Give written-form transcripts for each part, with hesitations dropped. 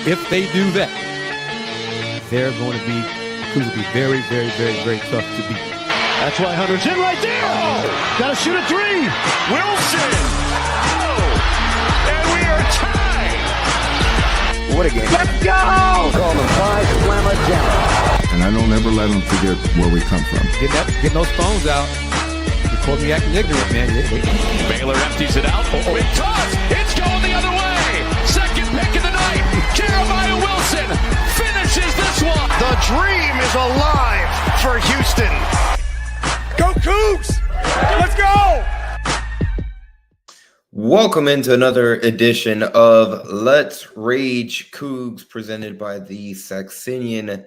If they do that, they're going to be very, very, very, very tough to beat. That's why Hunter's in right there. Oh, got to shoot a three. Wilson. Oh, and we are tied. What a game. Let's go. Call the five slammer down. And I don't ever let them forget where we come from. Getting those phones out. You quote me acting ignorant, man. Baylor empties it out. Big toss. It's going the other way. Second pick of the night. Jeremiah Wilson finishes this one. The dream is alive for Houston. Go Cougs! Let's go! Welcome into another edition of Let's Rage Coogs, presented by the Saxenian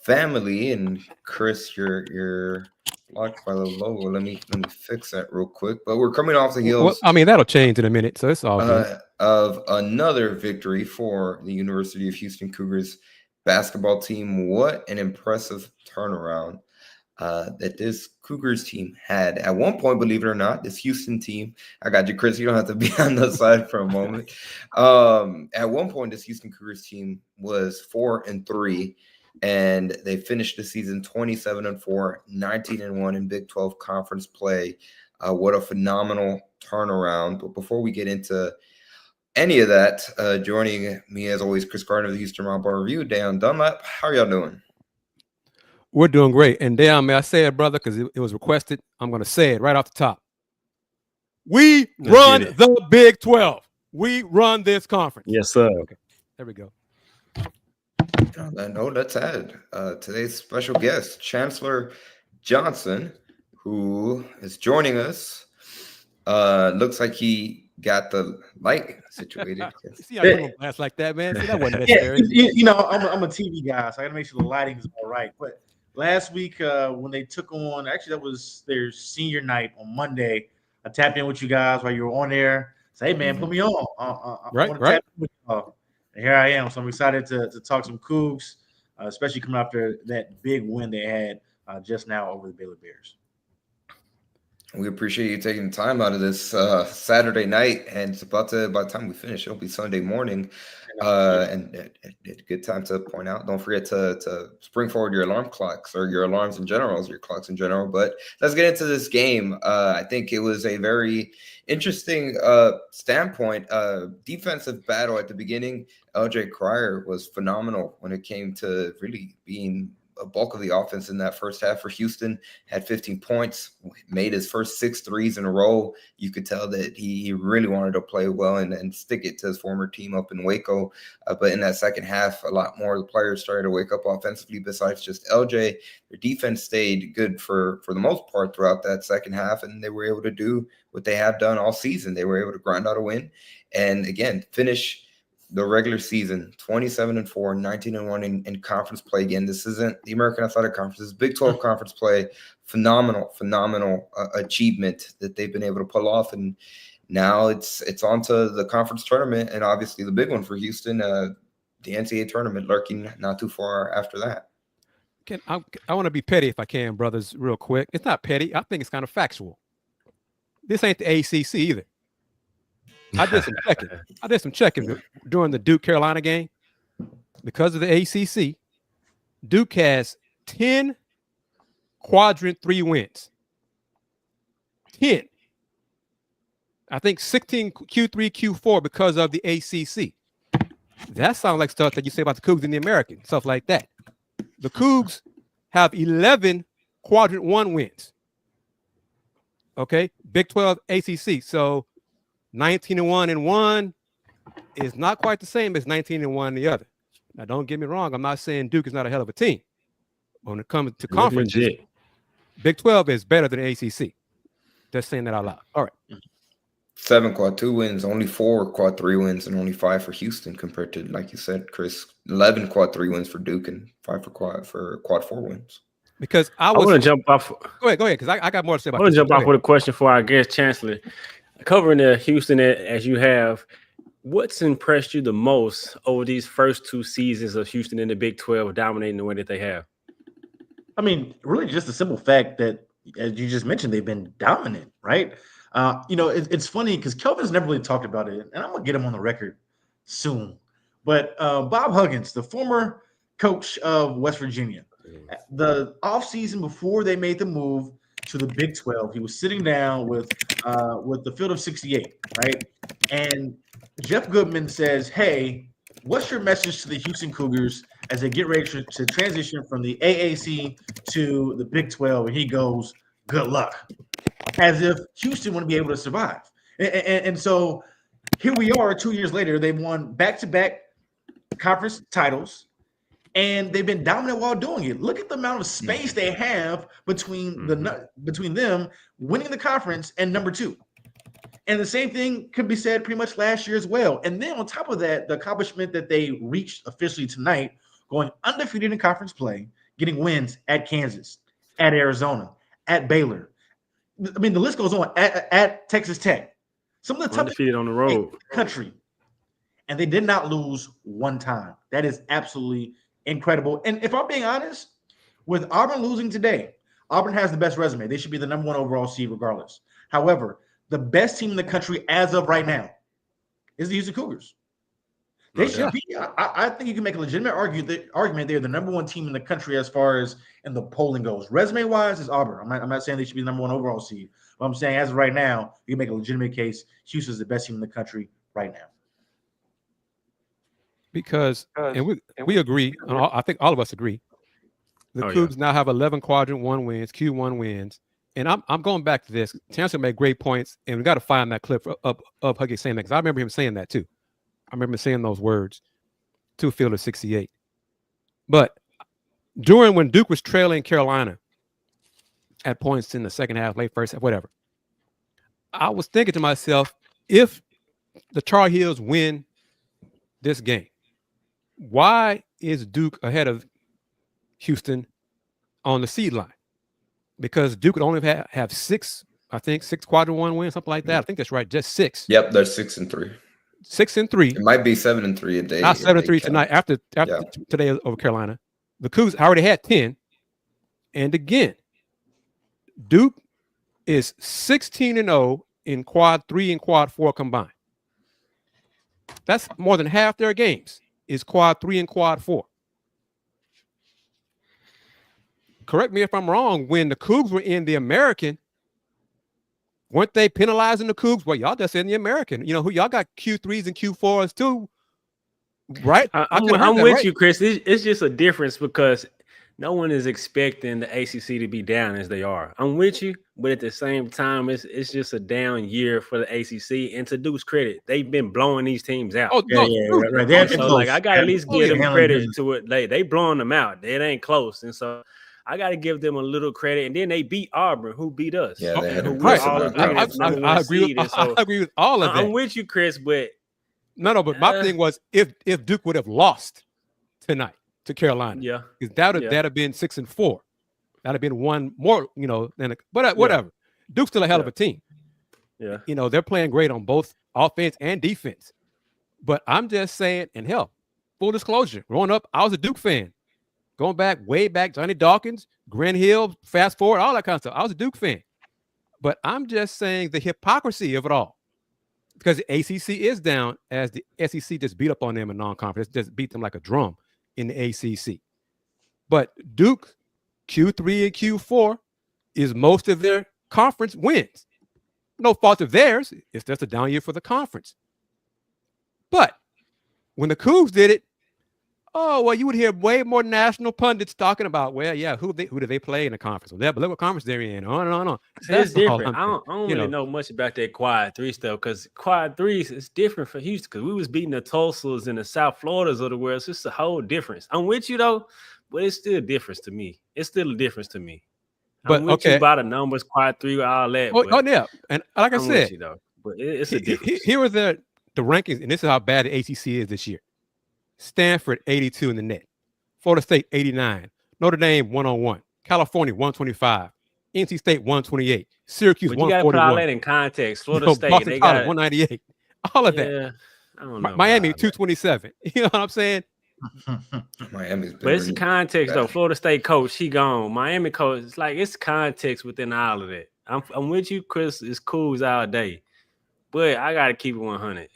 Family. And Kris, you're blocked by the logo. Let me fix that real quick. But we're coming off the heels. Well, I mean, that'll change in a minute, so it's all good. Of another victory for the University of Houston Cougars basketball team. What an impressive turnaround that this Cougars team had. At one point, believe it or not, this Houston team, I got you, Kris, you don't have to be on the side for a moment. At one point, this Houston Cougars team was 4-3, and they finished the season 27-4, 19-1 in Big 12 conference play. What a phenomenal turnaround. But before we get into any of that, joining me as always, Kris Gardner of the Houston Round Bar Review, Dan Dunlap. How are y'all doing? We're doing great. And Dan, may I say it, brother, because it was requested. I'm going to say it right off the top. We run the Big 12. We run this conference. Yes, sir. Okay. There we go. On that note, let's add today's special guest, Chancellor Johnson, who is joining us. Looks like he got the light situated. See how you blast like that, man? See, that wasn't necessary. I'm a TV guy, so I got to make sure the lighting is all right. But last week, when they took on, actually, that was their senior night on Monday. I tapped in with you guys while you were on there. Say, hey, man, put me on. Right. Tap in with y'all. And here I am. So I'm excited to talk some Cougs, especially coming after that big win they had just now over the Baylor Bears. We appreciate you taking time out of this Saturday night, and it's about to, by the time we finish, it'll be Sunday morning. And a good time to point out, don't forget to spring forward your alarm clocks, or your alarms in general, your clocks in general. But let's get into this game. I think it was a very interesting standpoint. Defensive battle at the beginning. LJ Cryer was phenomenal when it came to really being a bulk of the offense in that first half for Houston. Had 15 points, made his first 6 threes in a row. You could tell that he really wanted to play well and stick it to his former team up in Waco. But in that second half, a lot more of the players started to wake up offensively besides just LJ. Their defense stayed good for the most part throughout that second half, and they were able to do what they have done all season. They were able to grind out a win and, again, finish the regular season 27-4, 19-1 in conference play. Again, this isn't the American Athletic Conference. This is Big 12 conference play. Phenomenal achievement that they've been able to pull off. And now it's on to the conference tournament, and obviously the big one for Houston, the NCAA tournament lurking not too far after that. I want to be petty if I can, brothers, real quick. It's not petty. I think it's kind of factual. This ain't the ACC either. I did some checking during the Duke-Carolina game. Because of the ACC, Duke has 10 quadrant 3 wins. 10. I think 16 Q3, Q4 because of the ACC. That sounds like stuff that you say about the Cougs in the American, stuff like that. The Cougs have 11 quadrant 1 wins. Okay, Big 12 ACC. So 19-1 in one is not quite the same as 19-1 in the other. Now, don't get me wrong. I'm not saying Duke is not a hell of a team. When it comes to conferences, Big 12 is better than ACC. Just saying that out loud. All right. 7 quad 2 wins, only 4 quad 3 wins, and only 5 for Houston compared to, like you said, Kris, 11 quad 3 wins for Duke and 5 for quad 4 wins. Because I want to jump off. Go ahead, because I got more to say about this. I want to jump off with a question for our guest, Chancellor. Covering the Houston as you have, what's impressed you the most over these first 2 seasons of Houston in the Big 12 dominating the way that they have? I mean, really just the simple fact that, as you just mentioned, they've been dominant, right? It's funny because Kelvin's never really talked about it, and I'm going to get him on the record soon. But Bob Huggins, the former coach of West Virginia, the offseason before they made the move to the Big 12, he was sitting down with the Field of 68, right? And Jeff Goodman says, hey, what's your message to the Houston Cougars as they get ready to transition from the AAC to the Big 12? And he goes, good luck, as if Houston wouldn't be able to survive. And so here we are 2 years later. They've won back-to-back conference titles, and they've been dominant while doing it. Look at the amount of space they have between them winning the conference and number 2. And the same thing could be said pretty much last year as well. And then on top of that, the accomplishment that they reached officially tonight, going undefeated in conference play, getting wins at Kansas, at Arizona, at Baylor. I mean, the list goes on, at Texas Tech. Some of the toughest undefeated on the road in the country. And they did not lose one time. That is absolutely incredible. And if I'm being honest, with Auburn losing today, Auburn has the best resume. They should be the number 1 overall seed regardless. However, the best team in the country as of right now is the Houston Cougars. They should be. I think you can make a legitimate argument they're the number 1 team in the country as far as in the polling goes. Resume-wise, is Auburn. I'm not saying they should be the number 1 overall seed. But I'm saying as of right now, you can make a legitimate case Houston's the best team in the country right now. Because we agree, I think all of us agree, the Cougs now have 11 quadrant 1 wins, Q1 wins. And I'm going back to this. Chancellor made great points, and we got to find that clip of Huggy saying that, because I remember him saying that too. I remember saying those words to Field of 68. But when Duke was trailing Carolina at points in the second half, late first half, whatever, I was thinking to myself, if the Tar Heels win this game, why is Duke ahead of Houston on the seed line? Because Duke would only have 6 quadrant 1 wins, something like that. I think that's right, just 6. Yep, they're 6-3. 6-3. It might be 7-3 a day. Not 7-3 tonight. After today over Carolina, the Cougs already had 10. And again, Duke is 16-0 in quad 3 and quad 4 combined. That's more than half their games is quad 3 and quad 4. Correct me if I'm wrong. When the Cougs were in the American, weren't they penalizing the Cougs? Well, y'all just in the American. You know, who y'all got Q3s and Q4s too, right? I'm with you, Chris. It's just a difference because no one is expecting the ACC to be down as they are. I'm with you, but at the same time, it's just a down year for the ACC. And to Duke's credit, they've been blowing these teams out. Oh, right. So, like, I got to at least give them credit to it. They blowing them out. It ain't close. And so I got to give them a little credit. And then they beat Auburn, who beat us. Yeah, they had I agree with all of that. I'm with you, Chris, but but my thing was if Duke would have lost tonight to Carolina, because that'd have been 6-4. That'd have been one more, but whatever. Duke's still a hell of a team. Yeah, they're playing great on both offense and defense. But I'm just saying, and hell, full disclosure, growing up, I was a Duke fan. Going way back, Johnny Dawkins, Grant Hill, fast forward, all that kind of stuff. I was a Duke fan. But I'm just saying the hypocrisy of it all. Because the ACC is down as the SEC just beat up on them in non-conference. Just beat them like a drum in the ACC. But Duke, Q3 and Q4 is most of their conference wins. No fault of theirs. It's just a down year for the conference. But when the Cougs did it, you would hear way more national pundits talking about, who do they play in the conference? Well, look what conference they're in. No. It's different. I don't really know much about that quad 3 stuff because quad 3s is different for Houston because we was beating the Tulsas and the South Floridas of the world. So it's a whole difference. I'm with you though, but it's still a difference to me. But I'm with you about the numbers, quad 3, all that. And like I said, you, but it's a difference. Here are the rankings, and this is how bad the ACC is this year. Stanford 82 in the net, Florida State 89, Notre Dame 101, California 125, NC State 128, Syracuse 141. You got to put all that in context. Florida State Boston College 198, all of that. I don't know. Miami 227. You know what I'm saying? Miami's but it's context though. Florida State coach, he gone. Miami coach, it's context within all of that. I'm with you, Chris. It's cool all day, but I got to keep it 100.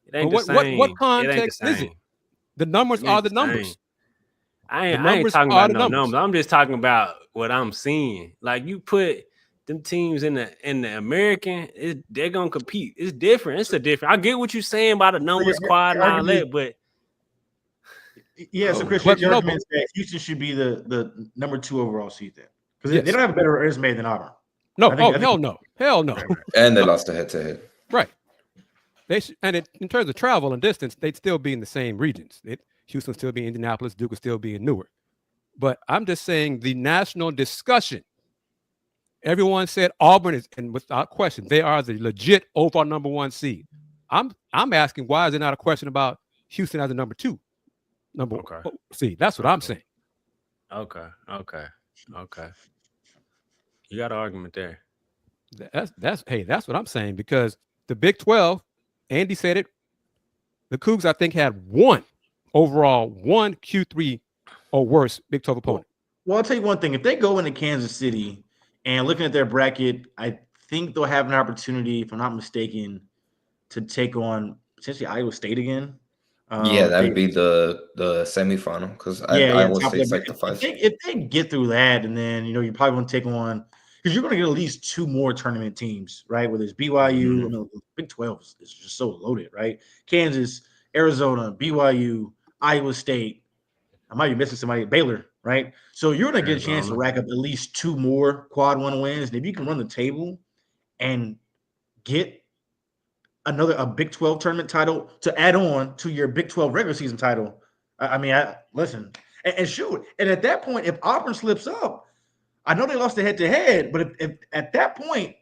It ain't But the same. what context it ain't is it? The numbers are the numbers. I ain't numbers talking are about the no numbers. numbers. I'm just talking about what I'm seeing. Like you put them teams in the American, they're gonna compete. It's different. It's a different. I get what you're saying about the numbers, quad, and all that, but yeah. So Chris, your argument is that Houston should be the number 2 overall seed then, because they don't have a better resume than Auburn. No, hell no. And they lost the head-to-head. Right. They should, and in terms of travel and distance, they'd still be in the same regions. Houston would still be in Indianapolis, Duke would still be in Newark. But I'm just saying the national discussion. Everyone said Auburn is, and without question, they are the legit overall number 1 seed. I'm asking, why is there not a question about Houston as a number 2 seed? That's what I'm saying. Okay. You got an argument there. That's what I'm saying, because the Big 12, Andy said it, the Cougs, I think, had one Q3 or worse Big 12 opponent. Well, I'll tell you one thing. If they go into Kansas City and looking at their bracket, I think they'll have an opportunity, if I'm not mistaken, to take on potentially Iowa State again. That would be the semifinal, because Iowa State's like the 5. If they get through that, and then you probably want to take on, because you're going to get at least 2 more tournament teams, right? Whether it's BYU, Big 12 is just so loaded, right? Kansas, Arizona, BYU, Iowa State. I might be missing somebody, Baylor, right? So you're going to get a chance to rack up at least 2 more quad 1 wins. And if you can run the table and get a Big 12 tournament title to add on to your Big 12 regular season title, listen, and shoot. And at that point, if Auburn slips up, I know they lost the head-to-head, but if at that point,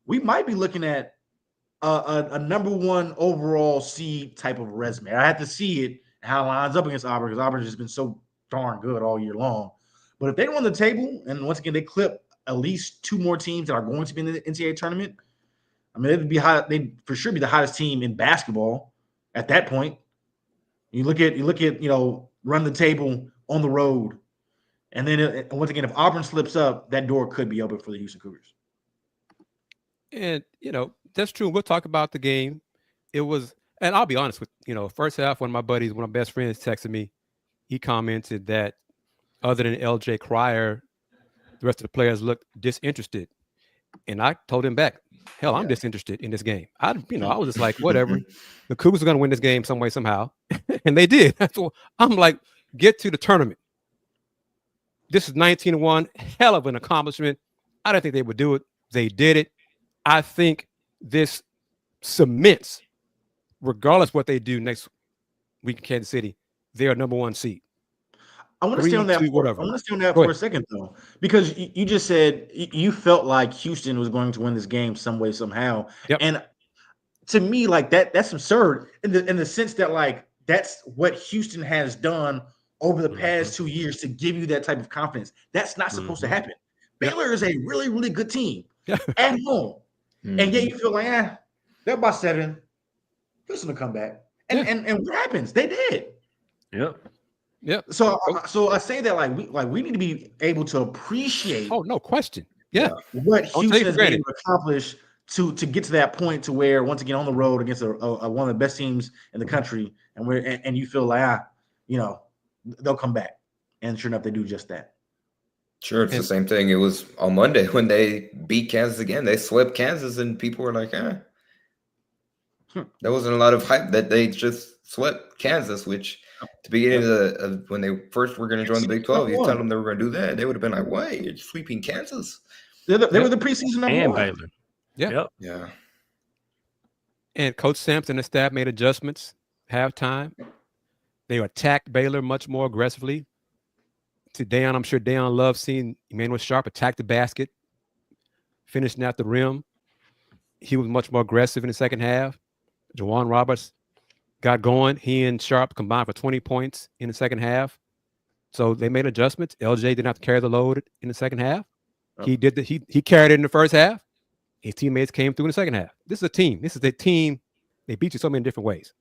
we might be looking at a number 1 overall seed type of resume. I have to see it, how it lines up against Auburn, because Auburn has been so darn good all year long. But if they run the table, and once again, they clip at least 2 more teams that are going to be in the NCAA tournament, they'd for sure be the hottest team in basketball at that point. You look at run the table on the road. And then once again, if Auburn slips up, that door could be open for the Houston Cougars. And, that's true. We'll talk about the game. It was, and I'll be honest with, first half, one of my best friends texted me. He commented that other than LJ Cryer, the rest of the players looked disinterested. And I told him back, hell, I'm disinterested in this game. I was just like, whatever. The Cougars are going to win this game some way, somehow. And they did. So I'm like, get to the tournament. This is 19-1, hell of an accomplishment. I don't think they would do it. They did it. I think this cements, regardless what they do next week in Kansas City, they are number 1 seed. I want to stay on that. I want to stay on that for a second, though, because you just said you felt like Houston was going to win this game some way, somehow. Yep. And to me, like that's absurd in the sense that, like, that's what Houston has done over the past 2 years to give you that type of confidence. That's not supposed to happen. Baylor is a really, really good team at home. And yet you feel like, they're about 7. Houston will come back. And what happens? They did. Yep. So I say that we need to be able to appreciate. Oh, no question. Yeah. What Houston has been able to accomplish to get to that point to where, once again, on the road against one of the best teams in the country, and you feel like they'll come back, and sure enough, they do just that. Sure, it's the same thing. It was on Monday when they beat Kansas again. They swept Kansas, and people were like, There wasn't a lot of hype that they just swept Kansas, which at the beginning of when they first were going to join the Big 12, you tell them they were going to do that, they would have been like, "Wait, you're sweeping Kansas?" They were the preseason number 1. Baylor. Yeah. And Coach Sampson and the staff made adjustments halftime. They attacked Baylor much more aggressively. To Deion, I'm sure Deion loved seeing Emmanuel Sharp attack the basket, finishing at the rim. He was much more aggressive in the second half. Juwan Roberts got going. He and Sharp combined for 20 points in the second half. So they made adjustments. LJ didn't have to carry the load in the second half. He did he carried it in the first half. His teammates came through in the second half. This is a team. This is a team. They beat you so many different ways.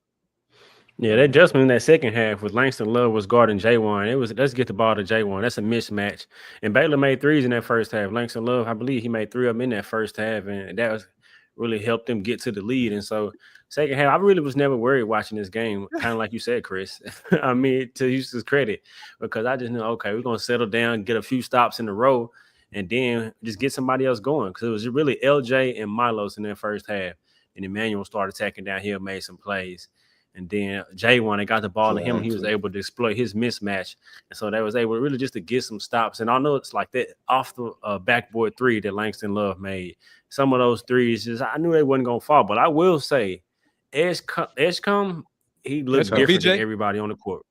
Yeah, that adjustment in that second half with Langston Love was guarding J1. It was, let's get the ball to J1. That's a mismatch. And Baylor made 3s in that first half. Langston Love, I believe he made 3 of them in that first half, and that was really helped them get to the lead. And so second half, I really was never worried watching this game, kind of like you said, Kris. I mean, to Houston's credit, because I just knew, okay, we're going to settle down, get a few stops in a row, and then just get somebody else going. Because it was really LJ and Milos in their first half. And Emmanuel started attacking downhill, made some plays. And then J1, they got the ball to him. He was able to exploit his mismatch. And so they was able really just to get some stops. And I know it's like that off the backboard three that Langston Love made. Some of those threes, I knew they wasn't going to fall. But I will say, Edgecombe, he looked different than everybody on the court.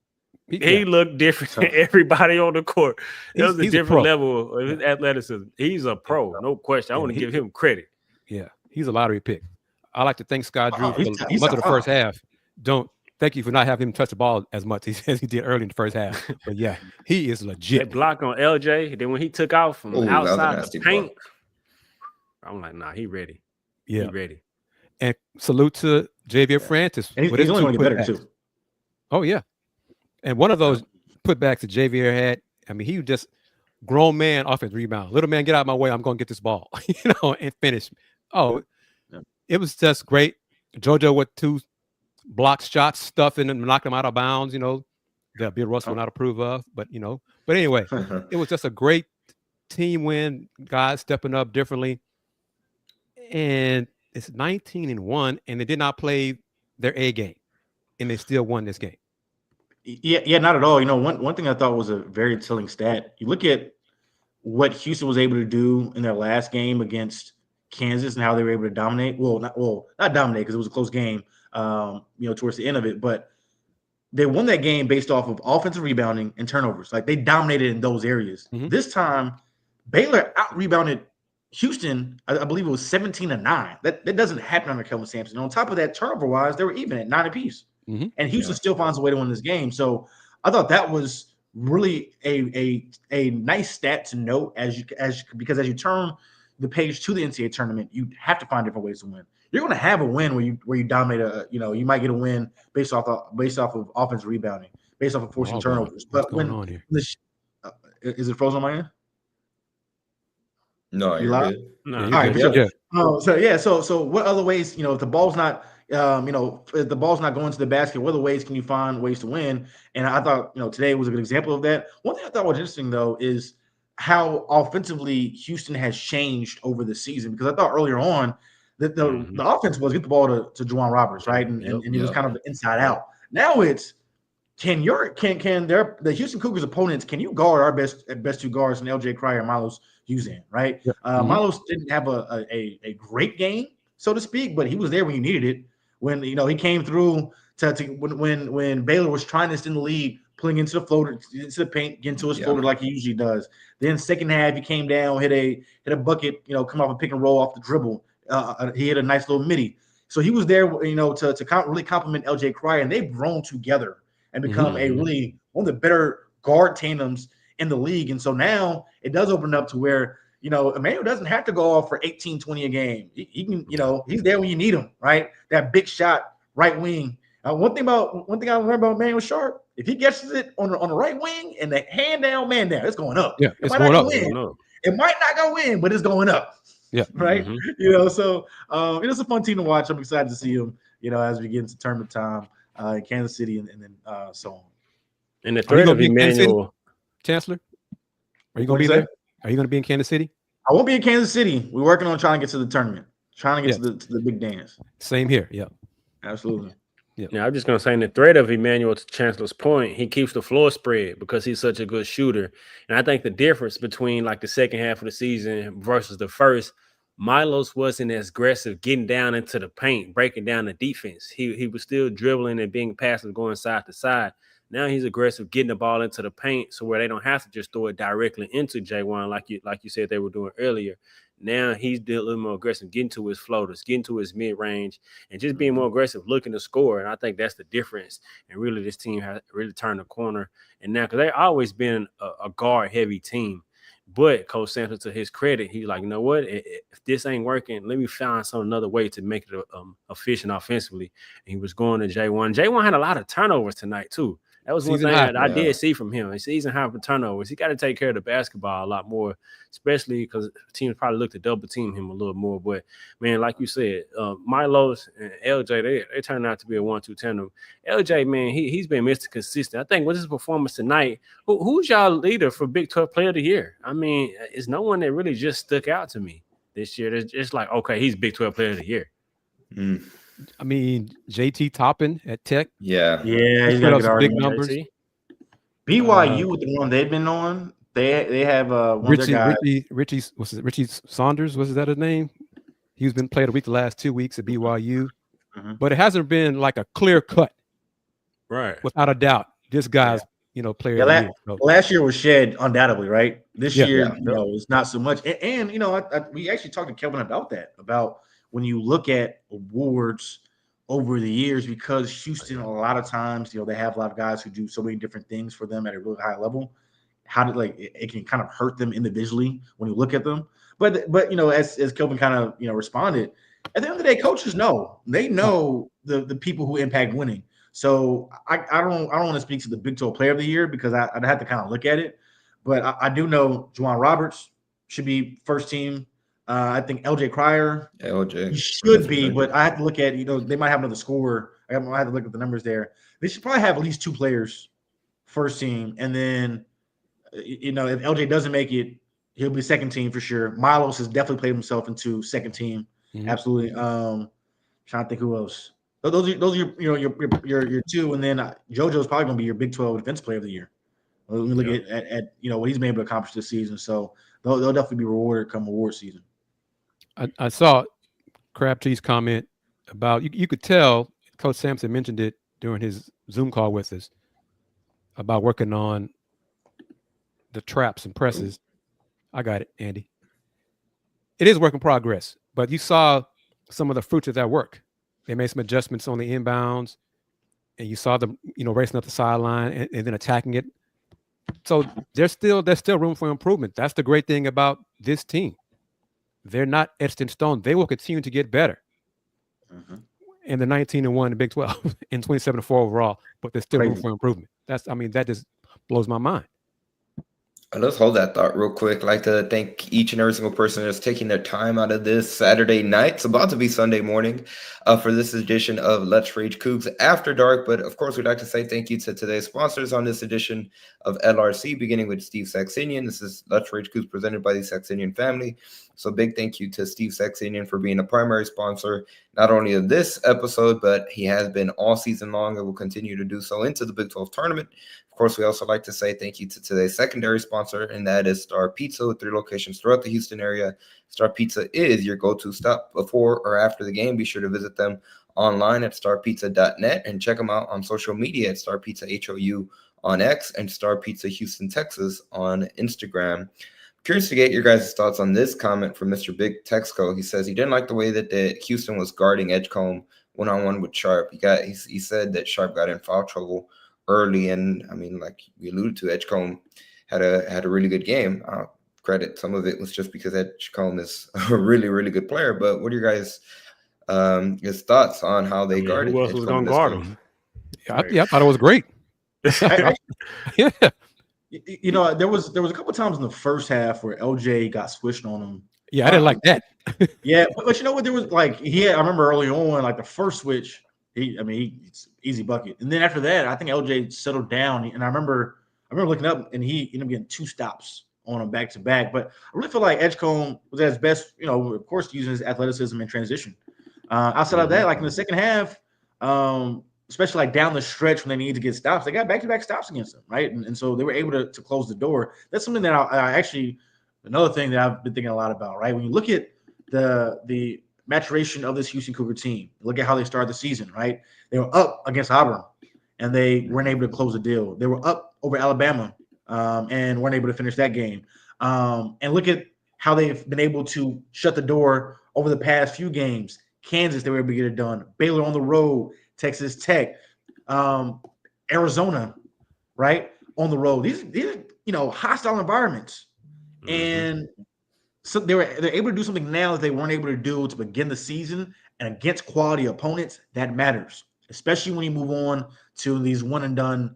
He looked different than everybody on the court. It was a different level of his athleticism. He's a pro, no question. I want to give him credit. Yeah, he's a lottery pick. I like to thank Scott Drew for much of the first half. Thank you for not having him touch the ball as much as he did early in the first half. But yeah, he is legit. That block on LJ, then when he took out from outside the paint, I'm like, nah, he ready. Yeah, he ready. And salute to Javier Francis. And he's only going to get better too. Oh yeah, and one of those putbacks that Javier had, I mean, he was just grown man offensive rebound. Little man, get out of my way. I'm going to get this ball, and finish. It was just great. JoJo with 2 block shots, stuffing and knocked them out of bounds. That Bill Russell will not approve of, but anyway, it was just a great team win. Guys stepping up differently, and it's 19-1, and they did not play their A game, and they still won this game. Yeah, not at all. One thing I thought was a very telling stat. You look at what Houston was able to do in their last game against Kansas and how they were able to dominate. Not dominate because it was a close game. Towards the end of it, but they won that game based off of offensive rebounding and turnovers. Like they dominated in those areas. Mm-hmm. This time, Baylor out-rebounded Houston. I believe it was 17-9. That doesn't happen under Kelvin Sampson. And on top of that, turnover-wise, they were even at 9 apiece. Mm-hmm. And Houston still finds a way to win this game. So I thought that was really a nice stat to note because as you turn the page to the NCAA tournament, you have to find different ways to win. You're going to have a win where you dominate you might get a win based off of offensive rebounding, based off of forcing turnovers. But is it frozen on my end? No, you're good. No. All right. So what other ways, if the ball's not, if the ball's not going to the basket, what other ways can you find ways to win? And I thought, today was a good example of that. One thing I thought was interesting though is how offensively Houston has changed over the season, because I thought earlier on that the offense was get the ball to Juwan Roberts, right? And it was kind of inside out. Now it's can the Houston Cougars opponents, can you guard our best 2 guards in LJ Cryer and Milos Uzan, right? Yeah. Milos didn't have a great game, so to speak, but he was there when you needed it. When he came through when Baylor was trying to extend the lead, pulling into the floater, into the paint, get into his floater like he usually does. Then second half, he came down, hit a bucket, come off a pick and roll off the dribble. He hit a nice little midi. So he was there, to really compliment LJ Cryer, and they've grown together and become a really one of the better guard tandems in the league. And so now it does open up to where, Emmanuel doesn't have to go off for 18, 20 a game. He can, he's there when you need him, right? That big shot, right wing. One thing I remember about Emmanuel Sharp, if he gets it on the right wing and the hand down, man down, it's going up. Yeah, it's going up. It might not go in, but it's going up. Yeah. Right. Mm-hmm. So it's a fun team to watch. I'm excited to see him, as we get into tournament time in Kansas City and then so on. And the threat of Emmanuel, Chancellor, are you going to be there? Are you going to be in Kansas City? I won't be in Kansas City. We're working on trying to get to the tournament, trying to get to the big dance. Same here. Yeah. Absolutely. Yeah. Now, I'm just going to say in the threat of Emmanuel, to Chancellor's point, he keeps the floor spread because he's such a good shooter. And I think the difference between like the second half of the season versus the first, Milos wasn't as aggressive getting down into the paint, breaking down the defense. He was still dribbling and being passive, going side to side. Now he's aggressive, getting the ball into the paint, so where they don't have to just throw it directly into J1 like you said they were doing earlier. Now he's a little more aggressive, getting to his floaters, getting to his mid-range, and just being more aggressive, looking to score. And I think that's the difference. And really, this team has really turned the corner. And now, because they've always been a guard-heavy team, but Coach Sampson, to his credit, he's like, you know what? If this ain't working, let me find another way to make it efficient offensively. And he was going to J1. J1 had a lot of turnovers tonight, too. That was one thing that I did see from him. Season high for turnovers. He got to take care of the basketball a lot more, especially because teams probably look to double team him a little more. But man, like you said, Milos and LJ, they turned out to be a 1-2 tandem. LJ, man, he's been Mr. Consistent. I think with his performance tonight, who's y'all leader for Big 12 Player of the Year? I mean, it's no one that really just stuck out to me this year. It's like, okay, he's Big 12 Player of the Year. I mean, JT Toppin at Tech. Yeah, he's got some big numbers. BYU with the one they've been on, they have one of their guys. Richie Saunders, was that his name? He's been played a week the last 2 weeks at BYU, but it hasn't been like a clear cut, right? Without a doubt, this guy's player. Of the year, so. Last year was Shed undoubtedly, right? This year, it's not so much. And we actually talked to Kelvin about that, about when you look at awards over the years, because Houston, a lot of times, they have a lot of guys who do so many different things for them at a really high level. How did it can kind of hurt them individually when you look at them. But as Kelvin kind of responded, at the end of the day, coaches know the people who impact winning. So I don't want to speak to the Big 12 Player of the Year because I'd have to kind of look at it. But I do know Juwan Roberts should be first team. I think LJ Cryer he should be, but I have to look at, they might have another scorer. I have to look at the numbers there. They should probably have at least 2 players first team. And then, if LJ doesn't make it, he'll be second team for sure. Milos has definitely played himself into second team. Mm-hmm. Absolutely. Trying to think who else. Those are your 2. And then JoJo's probably going to be your Big 12 Defense Player of the Year. When we look at what he's been able to accomplish this season. So they'll definitely be rewarded come award season. I saw Crabtree's comment about you could tell Coach Sampson mentioned it during his Zoom call with us about working on the traps and presses. I got it, Andy. It is work in progress, but you saw some of the fruits of that work. They made some adjustments on the inbounds, and you saw them, racing up the sideline and then attacking it. So there's still room for improvement. That's the great thing about this team. They're not etched in stone. They will continue to get better. And the 19-1 in Big 12 and 27-4 overall, but there's still room for improvement. That just blows my mind. Let's hold that thought real quick. I'd like to thank each and every single person that's taking their time out of this Saturday night. It's about to be Sunday morning for this edition of Let's Rage Coogs After Dark. But of course, we'd like to say thank you to today's sponsors on this edition of LRC, beginning with Steve Saxenian. This is Let's Rage Coogs presented by the Saxenian Family. So big thank you to Steve Saxenian for being a primary sponsor, not only of this episode, but he has been all season long and will continue to do so into the Big 12 tournament. Of course, we also like to say thank you to today's secondary sponsor, and that is Star Pizza with 3 locations throughout the Houston area. Star Pizza is your go-to stop before or after the game. Be sure to visit them online at starpizza.net and check them out on social media at Star Pizza HOU on X and Star Pizza Houston, Texas on Instagram. Curious to get your guys' thoughts on this comment from Mr. Big Texco. He says he didn't like the way that Houston was guarding Edgecombe one-on-one with Sharp. He said that Sharp got in foul trouble early, and like we alluded to, Edgecombe had a really good game. Credit some of it was just because Edgecombe is a really, really good player. But what are your guys' his thoughts on how they guarded? Who else was going to guard him? I thought it was great. Yeah. There was a couple times in the first half where LJ got switched on him. Yeah, I didn't like that. Yeah, but you know what? There was I remember early on, the first switch, it's easy bucket. And then after that, I think LJ settled down. And I remember looking up and he ended up getting 2 stops on him back to back. But I really feel like Edgecombe was at his best, of course, using his athleticism and transition. Outside of that, in the second half, especially down the stretch when they needed to get stops, they got back-to-back stops against them, right? And so they were able to close the door. That's something that I actually another thing that I've been thinking a lot about, right? When you look at the maturation of this Houston Cougar team, look at how they started the season, right? They were up against Auburn, and they weren't able to close the deal. They were up over Alabama and weren't able to finish that game. And look at how they've been able to shut the door over the past few games. Kansas, they were able to get it done. Baylor on the road, Texas Tech, Arizona, right, on the road. These hostile environments. And so they're able to do something now that they weren't able to do to begin the season, and against quality opponents, that matters, especially when you move on to these one and done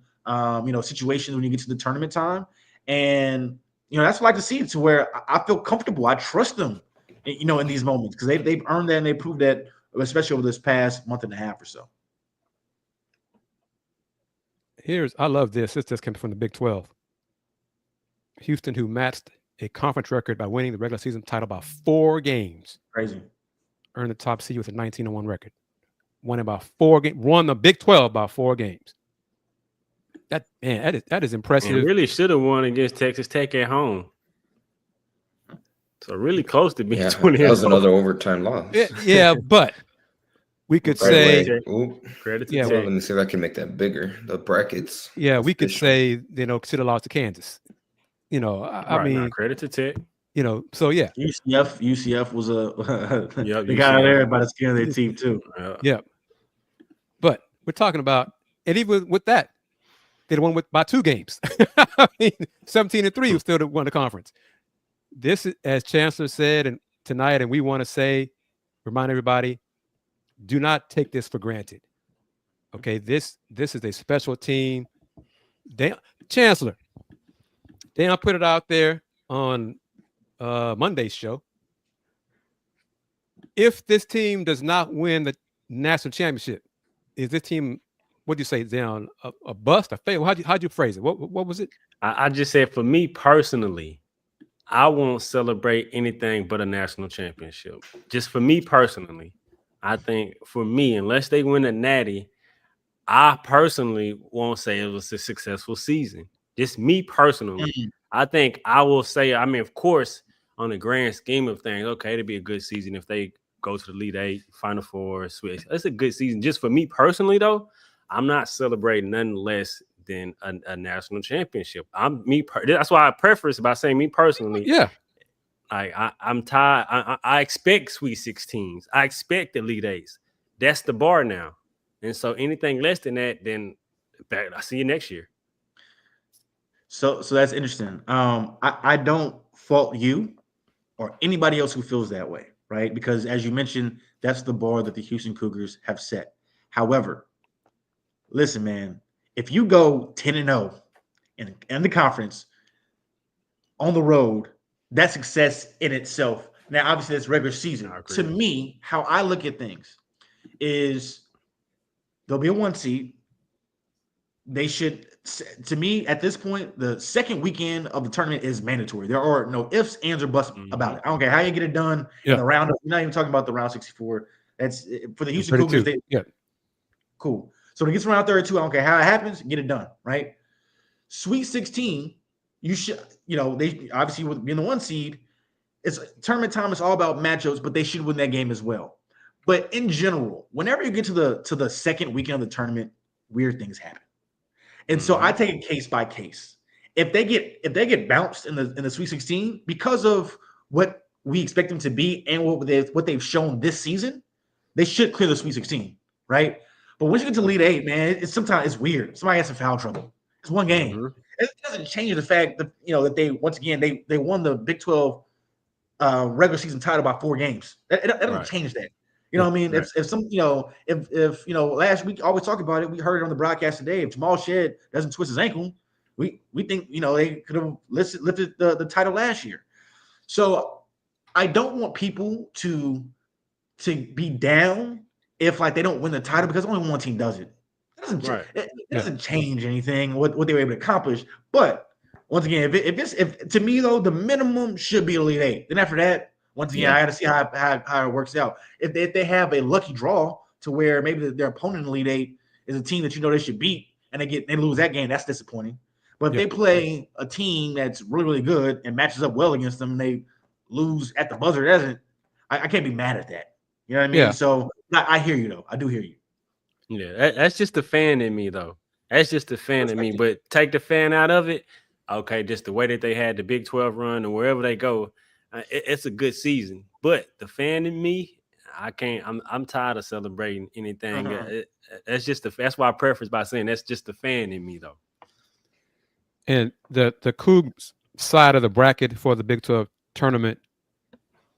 situations when you get to the tournament time. And, that's what I like to see, to where I feel comfortable. I trust them, in these moments, because they've earned that and they proved that, especially over this past month and a half or so. I love this. This just came from the Big 12. Houston, who matched a conference record by winning the regular season title by 4 games. Crazy. Earned the top seed with a 19-1 record. Won about 4 games. Won the Big 12 by 4 games. That is impressive. Man, really should have won against Texas Tech at home. So really close to being 20. That was another overtime loss. Yeah, but we could say credit to Tech. Let me see if I can make that bigger. The brackets. Yeah, we could say should have lost to Kansas. I mean, credit to Tech. So yeah. UCF was they got out there by the skin of their teeth too. Yeah. But we're talking about, and even with that, they won by 2 games. I mean, 17-3 who still won the conference. This is, as Chancellor said and tonight, and we want to remind everybody, do not take this for granted. Okay, this is a special team. Chancellor, I'll put it out there on Monday's show. If this team does not win the national championship, is this team, what do you say, down a bust, a fail? How'd you phrase it? What was it? I just said, for me personally, I won't celebrate anything but a national championship. Just for me personally, I think for me, unless they win a natty, I personally won't say it was a successful season. Just me personally. I think I will say, I mean, of course, on the grand scheme of things, okay, it'd be a good season if they go to the Elite 8, Final Four, switch. That's a good season. Just for me personally, though, I'm not celebrating nothing less than a national championship. That's why I preface by saying me personally. Yeah. I'm tired. I expect Sweet 16s. I expect Elite 8s. That's the bar now. And so anything less than that, then I'll see you next year. So that's interesting. I don't fault you or anybody else who feels that way, right? Because as you mentioned, that's the bar that the Houston Cougars have set. However, listen, man, if you go 10-0 in the conference on the road, that's success in itself. Now, obviously, that's regular season. To me, how I look at things is there'll be a 1 seed. They should, to me, at this point, the second weekend of the tournament is mandatory. There are no ifs, ands, or buts about it. I don't care how you get it done in the round. We're not even talking about the round 64. That's for the Houston Cougars. Cool. So when it gets around 32, I don't care how it happens, get it done, right? Sweet 16, you should, they obviously with being the 1 seed, it's tournament time. It's all about matchups, but they should win that game as well. But in general, whenever you get to the second weekend of the tournament, weird things happen. And so I take it case by case. If they get bounced in the Sweet 16 because of what we expect them to be and what they've shown this season, they should clear the Sweet 16, right? But once you get to Elite 8, man, sometimes it's weird. Somebody has some foul trouble. It's 1 game. It doesn't change the fact that that they once again they won the Big 12 regular season title by 4 games. It doesn't change that. You know what I mean? Right. If last week, always talk about it, we heard it on the broadcast today. If Jamal Shead doesn't twist his ankle, we think they could have lifted the title last year. So I don't want people to be down if they don't win the title because only 1 team does it. It doesn't change anything what they were able to accomplish. But once again, if to me though, the minimum should be Elite 8. Then after that, once again, I got to see how it works out. If they have a lucky draw to where maybe their opponent in Elite 8 is a team that they should beat, and they lose that game, that's disappointing. But if they play a team that's really, really good and matches up well against them, and they lose at the buzzer, I can't be mad at that. You know what I mean? Yeah. So I hear you though. I do hear you. Yeah, that's just the fan in me though. That's just the fan in me. But take the fan out of it. Okay, just the way that they had the Big 12 run and wherever they go. It's a good season, but the fan in me, I can't. I'm tired of celebrating anything. That's why I preface by saying that's just the fan in me, though. And the Cougs side of the bracket for the Big 12 tournament,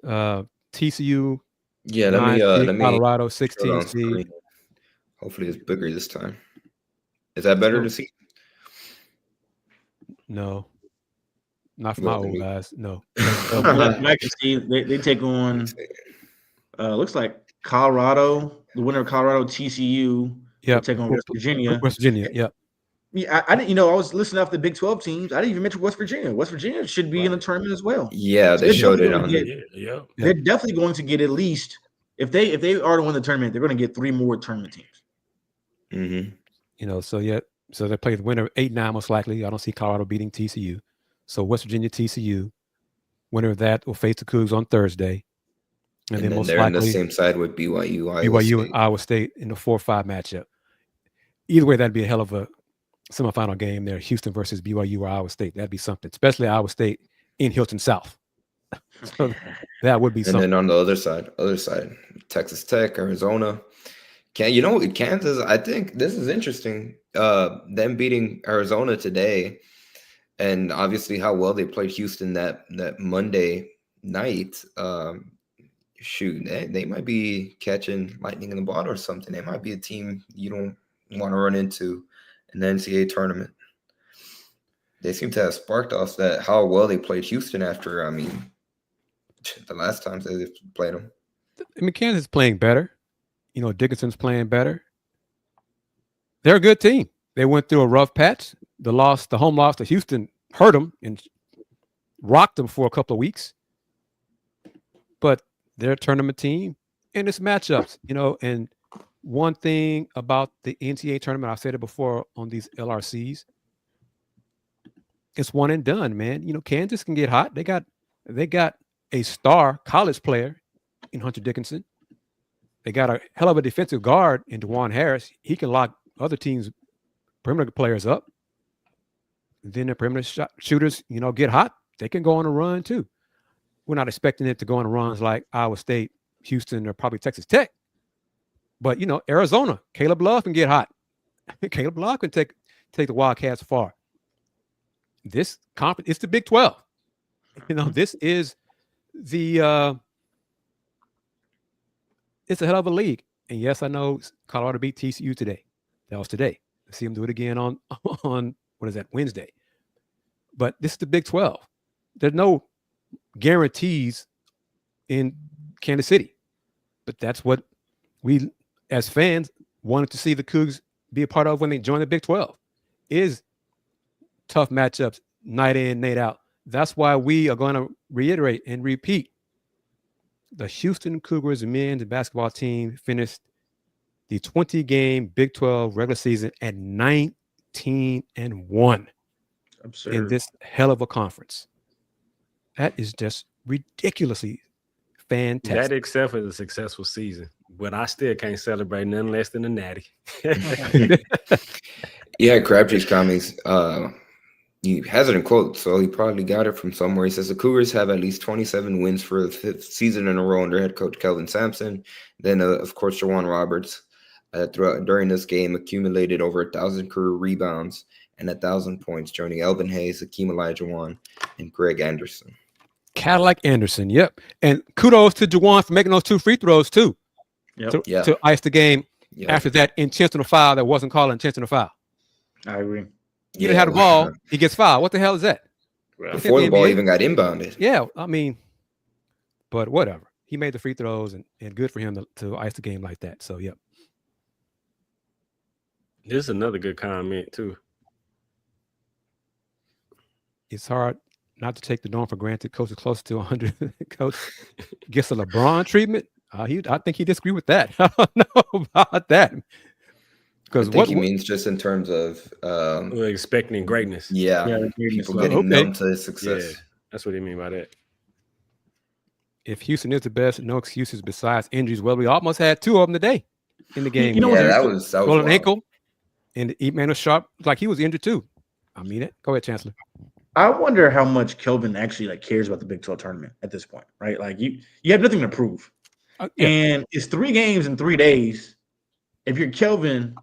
TCU, let me Colorado 16 seed. Hopefully, it's bigger this time. Is that better to see? No. Not for my old eyes. No. I can see they take on looks like Colorado, the winner of Colorado TCU. Yeah. Take on West Virginia. West Virginia, yeah. Yeah, I didn't. I was listening off the Big 12 teams. I didn't even mention West Virginia. West Virginia should be in the tournament as well. Yeah, they showed it on. They're definitely going to get at least if they are to win the tournament, they're going to get 3 more tournament teams. Mm-hmm. So they play the winner of 8-9 most likely. I don't see Colorado beating TCU. So West Virginia, TCU, winner of that will face the Cougs on Thursday, and then most they're likely, on the same side with BYU and Iowa State in the 4-5 matchup. Either way, that'd be a hell of a semifinal game there. Houston versus BYU or Iowa State. That'd be something, especially Iowa State in Hilton South. So that would be something. And then on the other side, Texas Tech, Arizona. Kansas, I think this is interesting. Them beating Arizona today, and obviously how well they played Houston that Monday night. They might be catching lightning in the bottle or something. They might be a team you don't want to run into in the NCAA tournament. They seem to have sparked off that how well they played Houston after. I mean, the last times they played them. Kansas is playing better. Dickinson's playing better. They're a good team. They went through a rough patch. The home loss to Houston hurt them and rocked them for a couple of weeks. But they're a tournament team, and it's matchups, and one thing about the NCAA tournament, I've said it before on these LRCs, it's one and done, man. Kansas can get hot. They got a star college player in Hunter Dickinson. They got a hell of a defensive guard in DeJuan Harris. He can lock other teams' perimeter players up. Then the perimeter shooters, get hot. They can go on a run too. We're not expecting it to go on runs like Iowa State, Houston, or probably Texas Tech. But, Arizona, Caleb Love can get hot. Caleb Love can take the Wildcats far. This conference, it's the Big 12. This is it's a hell of a league. And yes, I know Colorado beat TCU today. That was today. Let's see them do it again on what is that, Wednesday. But this is the Big 12. There's no guarantees in Kansas City. But that's what we, as fans, wanted to see the Cougs be a part of when they joined the Big 12. Is tough matchups, night in, night out. That's why we are going to reiterate and repeat. The Houston Cougars men's basketball team finished the 20-game Big 12 regular season at 19-1. Absurd. In this hell of a conference. That is just ridiculously fantastic. That itself is a successful season, but I still can't celebrate nothing less than a natty. Yeah, Crabtree's comments. He has it in quotes, so he probably got it from somewhere. He says the Cougars have at least 27 wins for the 5th season in a row under head coach Kelvin Sampson. Then, of course, Jawan Roberts during this game accumulated over 1,000 career rebounds and 1,000 points, joining Elvin Hayes, Akeem Olajuwon, and Greg Anderson. Cadillac Anderson, yep. And kudos to Juwan for making those 2 free throws, too, to ice the game after that intentional foul that wasn't called an intentional foul. I agree. He didn't have the ball. He gets fouled. What the hell is that? Before the ball even got inbounded. Yeah, I mean, but whatever. He made the free throws, and good for him to ice the game like that. So, yep. This is another good comment, too. It's hard not to take the Dome for granted. Coach is close to 100. Coach gets a LeBron treatment. I think he disagreed with that. I don't know about that. Because what he means just in terms of expecting greatness. Yeah, people getting numb to success. Yeah, that's what he mean by that. If Houston is the best, no excuses besides injuries. Well, we almost had 2 of them today in the game. That was an ankle, and Emmanuel Sharp, like he was injured too. I mean it. Go ahead, Chancellor. I wonder how much Kelvin actually cares about the Big 12 tournament at this point, right? Like you have nothing to prove, and it's 3 games in 3 days. If you're Kelvin,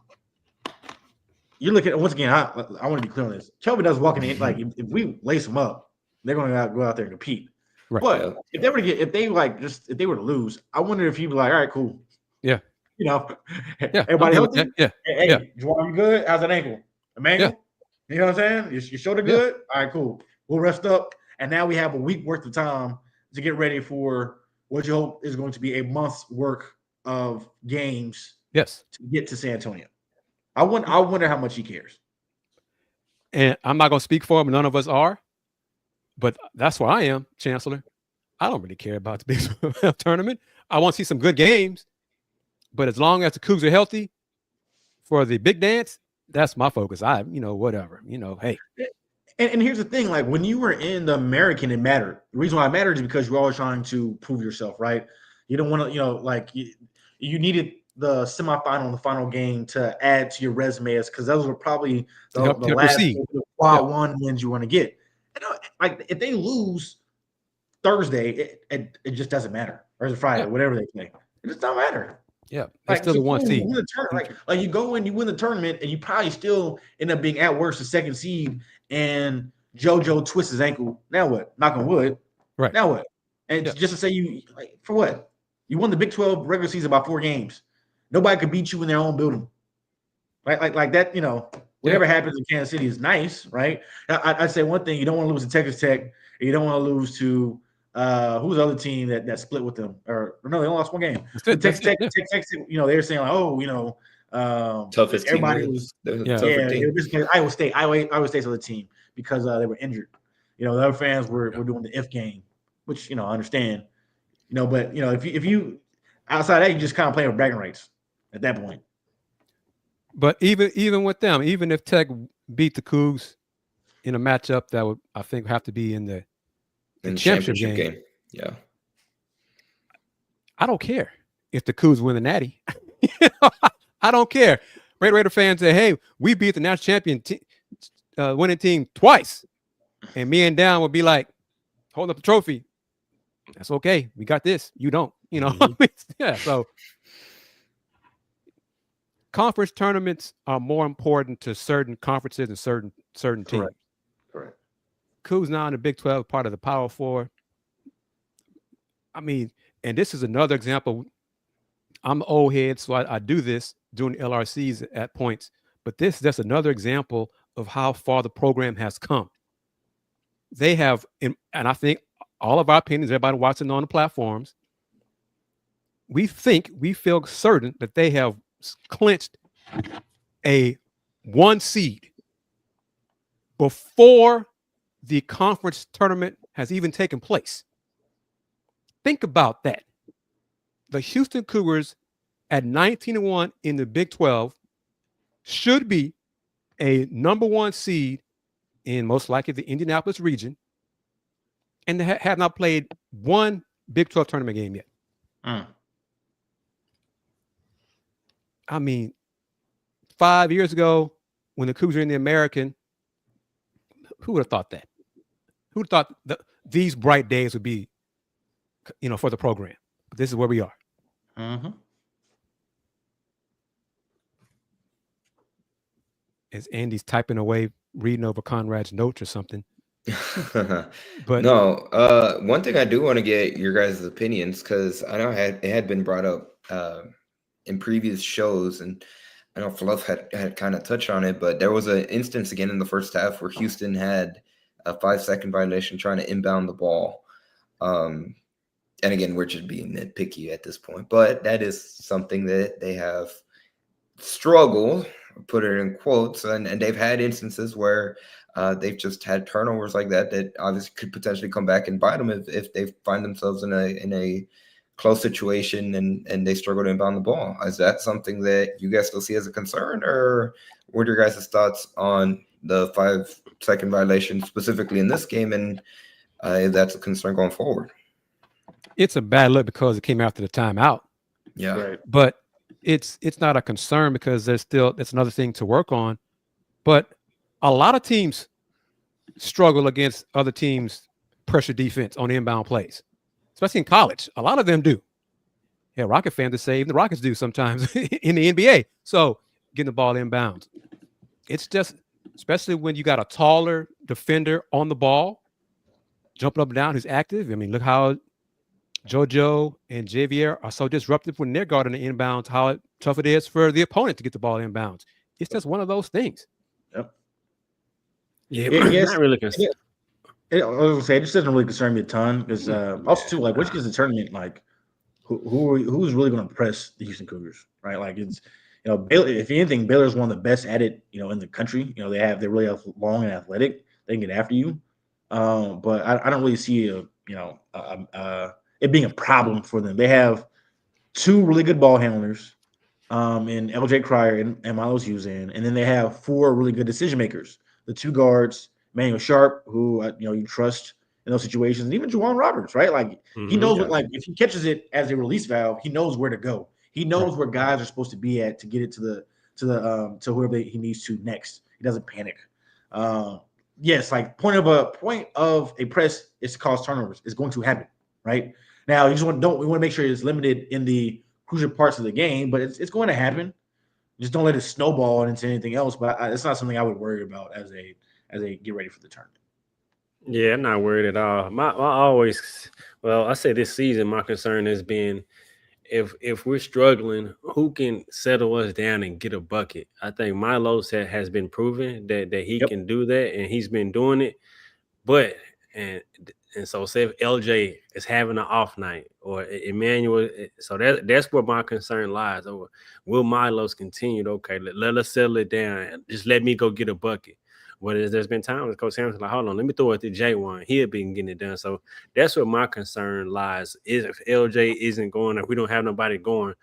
you're looking at, once again, I want to be clear on this. Kelvin does walking in, like if we lace them up, they're going to go out there and compete. Right. But if they were to if they were to lose, I wonder if he'd be like, all right, cool. Yeah. Everybody healthy? Yeah. Hey, Juwan, you good? How's that ankle? Emmanuel? You know what I'm saying? Your shoulder good? All right, cool. We'll rest up. And now we have a week worth of time to get ready for what you hope is going to be a month's work of games. Yes. To get to San Antonio. I wonder how much he cares. And I'm not going to speak for him. None of us are. But that's where I am, Chancellor. I don't really care about the Big 12 tournament. I want to see some good games. But as long as the Cougs are healthy for the big dance, that's my focus. Whatever. Hey. And here's the thing, like when you were in the American, it mattered. The reason why it mattered is because you're always trying to prove yourself, right? You don't want to, you needed the semifinal and the final game to add to your resume, because those were probably the last quad one wins you want to get. Like if they lose Thursday, it just doesn't matter. Or is it Friday, whatever they play. It just doesn't matter. Yeah, it's still the one seed. Like you go in, you win the tournament, and you probably still end up being at worst the second seed. And JoJo twists his ankle. Now what? Knock on wood. Right. Now what? And just to say for what? You won the Big 12 regular season by 4 games. Nobody could beat you in their own building. Right? Like that, whatever happens in Kansas City is nice, right? I'd say one thing, you don't want to lose to Texas Tech, and you don't want to lose to who's the other team that split with them? Or no, they only lost one game. Texas Tech, they were saying like, toughest everybody team. was Iowa State. Iowa State's other team because they were injured. The other fans were doing the if game, which I understand. But if you outside that, you just kind of playing with bragging rights at that point. But even with them, even if Tech beat the Cougs in a matchup that would, I think, have to be in the championship game. Yeah. I don't care if the Cougs win the Natty. I don't care. Red Raider fans say, hey, we beat the national champion winning team twice. And me and Down would be like, holding up the trophy. That's okay. We got this. You don't. So conference tournaments are more important to certain conferences and certain teams. Correct. Cougs now in the Big 12, part of the Power Four. I mean, and this is another example. I'm an old head, so I do this during the LRCs at points. But this is just another example of how far the program has come. They have, and I think all of our opinions, everybody watching on the platforms, we feel certain that they have clinched a 1 seed before the conference tournament has even taken place. Think about that. The Houston Cougars at 19-1 in the Big 12 should be a number 1 seed in most likely the Indianapolis region, and they have not played one Big 12 tournament game yet. I mean, 5 years ago, when the Cougars were in the American, who would have thought that? Who would have thought these bright days would be, for the program? But this is where we are. Mm-hmm. As Andy's typing away, reading over Conrad's notes or something. But no, one thing I do want to get your guys' opinions, because I know it had been brought up in previous shows, and I know Fluff had kind of touched on it, but there was an instance again in the first half where Houston had a 5-second violation trying to inbound the ball. And again, we're just being nitpicky at this point, but that is something that they have struggled, put it in quotes, and they've had instances where they've just had turnovers like that obviously could potentially come back and bite them if they find themselves in a close situation and they struggle to inbound the ball. Is that something that you guys still see as a concern, or what are your guys' thoughts on the 5-second violation specifically in this game, and if that's a concern going forward? It's a bad look because it came after the timeout. Yeah. Right. But it's not a concern because that's another thing to work on. But a lot of teams struggle against other teams' pressure defense on inbound plays, especially in college. A lot of them do. Yeah, Rocket fans to say even the Rockets do sometimes in the NBA. So getting the ball inbounds. It's just, especially when you got a taller defender on the ball, jumping up and down, who's active. I mean, look how JoJo and Javier are so disruptive when they're guarding the inbounds, how tough it is for the opponent to get the ball inbounds. It's just one of those things. Yep. Yeah, Yes, not really concerned. I was gonna say it just doesn't really concern me a ton because also too, like, once you get to the tournament, like who's really going to press the Houston Cougars, right? Like, it's Baylor, if anything, Baylor is one of the best at it, in the country. They're really long and athletic. They can get after you, but I don't really see it being a problem for them. They have two really good ball handlers, in LJ Cryer and Milos Uzan, and then they have four really good decision makers. The two guards, Manuel Sharp, who you trust in those situations, and even Juwan Roberts, right? Like, he knows what, like, if he catches it as a release valve, he knows where to go. He knows where guys are supposed to be at to get it to whoever he needs to next. He doesn't panic. Yes, like point of a press is to cause turnovers. It's going to happen, right? Now, we want to make sure it's limited in the crucial parts of the game, but it's going to happen. Just don't let it snowball into anything else. But it's not something I would worry about as a get ready for the tournament. Yeah, I'm not worried at all. I say this season, my concern has been if we're struggling, who can settle us down and get a bucket? I think Milos has been proven that he can do that, and he's been doing it. But and so say if LJ is having an off night or Emmanuel, so that's where my concern lies. Or will Milos continue? Okay, let us settle it down. Just let me go get a bucket. But there's been times Coach Sampson's like, hold on, let me throw it to J1. He'll be getting it done. So that's where my concern lies. Is if LJ isn't going, if we don't have nobody going,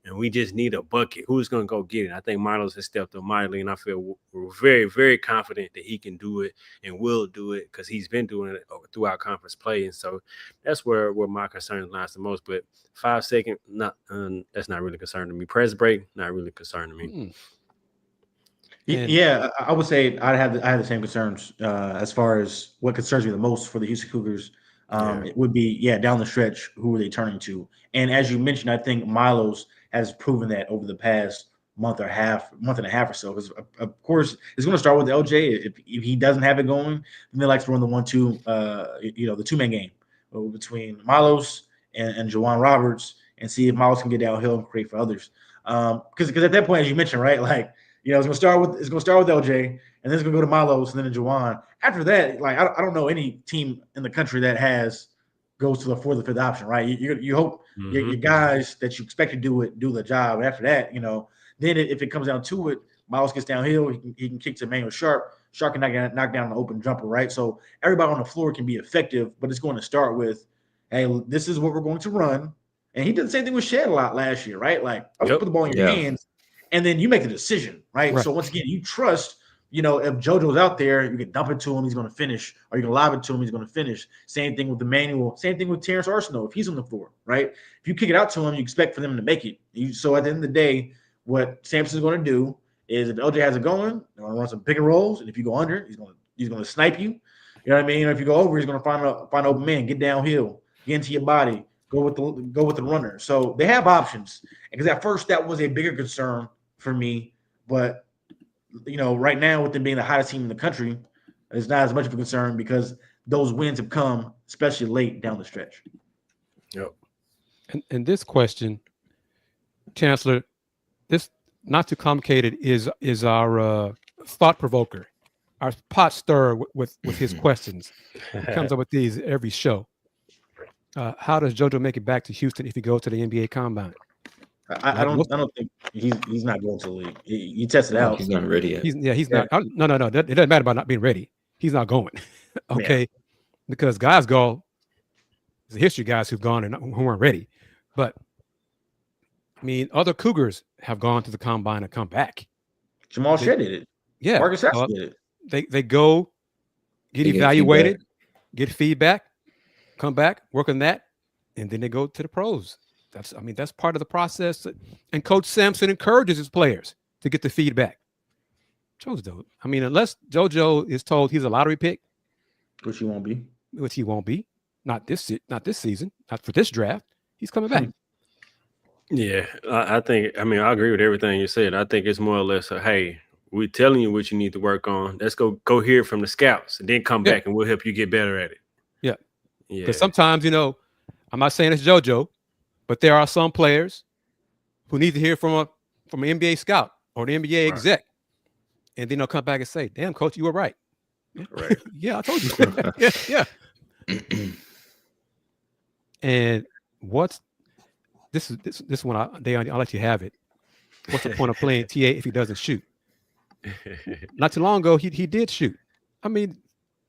and we just need a bucket, who's going to go get it? I think Milos has stepped up mightily, and I feel we're very, very confident that he can do it and will do it because he's been doing it throughout conference play. And so that's where my concern lies the most. But 5 second, that's not really concerning me. Press break, not really concerning me. Yeah, I would say I have the same concerns as far as what concerns me the most for the Houston Cougars. It would be down the stretch, who are they turning to? And as you mentioned, I think Milos has proven that over the past month and a half or so. Because of course, it's going to start with LJ. If he doesn't have it going, then they like to run the 1-2, the two-man game between Milos and Juwan Roberts, and see if Milos can get downhill and create for others. Because at that point, as you mentioned, right, like, it's going to start with LJ, and then it's going to go to Milos, and then to Juwan. After that, like, I don't know any team in the country that goes to the 4th or 5th option, right? You hope your guys that you expect to do the job. And after that, then if it comes down to it, Milos gets downhill, he can kick to Manuel Sharp. Sharp can knock down an open jumper, right? So everybody on the floor can be effective, but it's going to start with, hey, this is what we're going to run. And he did the same thing with Shed a lot last year, right? Like, I'll put the ball in your hands, and then you make the decision, right? So once again, you trust, if JoJo's out there, you can dump it to him, he's going to finish, or you can lob it to him, he's going to finish. Same thing with Emmanuel. Same thing with Terrence Arsenault if he's on the floor, right? If you kick it out to him, you expect for them to make it. So at the end of the day, what Sampson's going to do is if LJ has it going, they're going to run some pick and rolls, and if you go under, he's going to snipe you. You know what I mean? Or if you go over, he's going to find an open man, get downhill, get into your body, go with the runner. So they have options. Because at first that was a bigger concern for me, but right now with them being the hottest team in the country, it's not as much of a concern because those wins have come, especially late down the stretch. Yep. And this question, Chancellor, this not too complicated is our thought provoker, our pot stirrer with his questions. He comes up with these every show. How does JoJo make it back to Houston if he goes to the NBA Combine? I don't think he's not going to the league. He tested out. He's not ready yet. He's not. No. It doesn't matter about not being ready. He's not going. Okay, because guys go. There's a history of guys who've gone and who weren't ready, but I mean, other Cougars have gone to the Combine and come back. Jamal Shea did it. Yeah, Marcus Saxon did it. They go, get evaluated, get feedback, come back, work on that, and then they go to the pros. That's part of the process. And Coach Sampson encourages his players to get the feedback. JoJo, unless JoJo is told he's a lottery pick, which he won't be, not this season, not for this draft, he's coming back. Yeah, I think. I agree with everything you said. I think it's more or less hey, we're telling you what you need to work on. Let's go hear it from the scouts, and then come back, and we'll help you get better at it. Yeah. Because sometimes, I'm not saying it's JoJo, but there are some players who need to hear from an NBA scout or the NBA exec, and then they'll come back and say, "Damn, coach, you were right. Right. Yeah, I told you. yeah. And what's this one? I'll let you have it. What's the point of playing TA if he doesn't shoot? Not too long ago, he did shoot. I mean,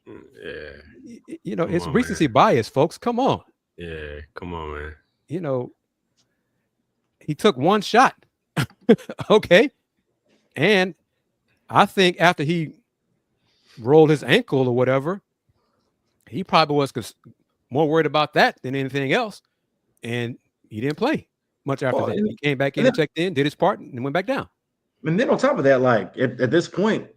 yeah. It's recency bias, folks. Come on. Yeah, come on, man. He took one shot. Okay. And I think after he rolled his ankle or whatever, he probably was more worried about that than anything else. And he didn't play much after that. He came back in and checked in, did his part, and went back down. And then on top of that, like at this point,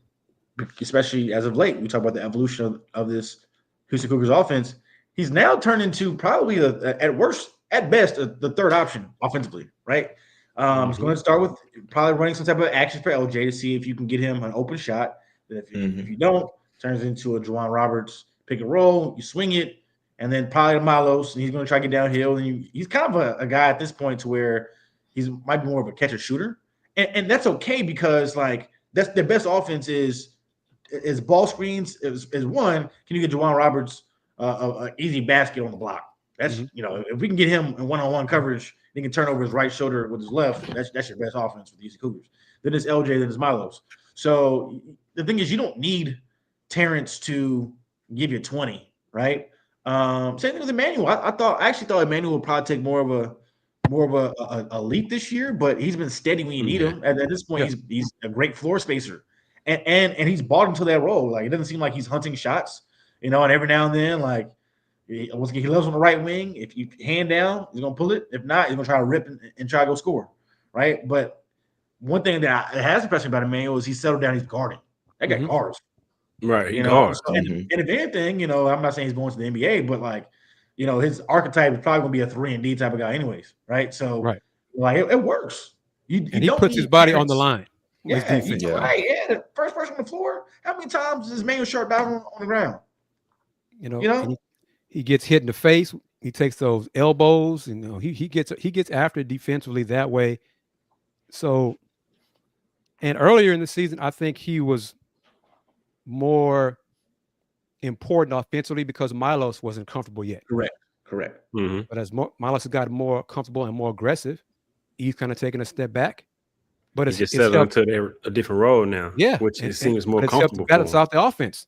especially as of late, we talk about the evolution of this Houston Cougars offense. He's now turned into probably at best, the third option offensively, right? He's going to start with probably running some type of action for LJ to see if you can get him an open shot. If you don't, turns into a Juwan Roberts pick and roll. You swing it, and then probably to Milos, and he's going to try to get downhill. And he's kind of a guy at this point to where he's might be more of a catcher shooter, and that's okay because like that's their best offense is ball screens is one. Can you get Juwan Roberts an easy basket on the block? That's if we can get him in one-on-one coverage, he can turn over his right shoulder with his left. That's your best offense for these Cougars. Then it's LJ, then it's Milos. So the thing is, you don't need Terrence to give you 20, right? Same thing with Emmanuel. I actually thought Emmanuel would probably take more of a leap this year, but he's been steady when you need him. At this point, he's a great floor spacer, and he's bought into that role. Like it doesn't seem like he's hunting shots, and every now and then, like he loves on the right wing. If you hand down, he's gonna pull it. If not, he's gonna try to rip and try to go score, right? But one thing that has impressed me about Emmanuel is he settled down. He's guarding. That guy guards. Right, he guards. So, and if anything, I'm not saying he's going to the NBA, but like, his archetype is probably going to be a 3-and-D type of guy, anyways, right? So, like, it works. He puts his body on the line. Yeah, the first person on the floor. How many times does Emmanuel Sharp down on the ground? He gets hit in the face. He takes those elbows, and he gets after it defensively that way. So, and earlier in the season, I think he was more important offensively because Milos wasn't comfortable yet. Correct. But as Milos has gotten more comfortable and more aggressive, he's kind of taking a step back. But it's just settling into a different role now. Yeah, which it seems more comfortable. Balance out the offense.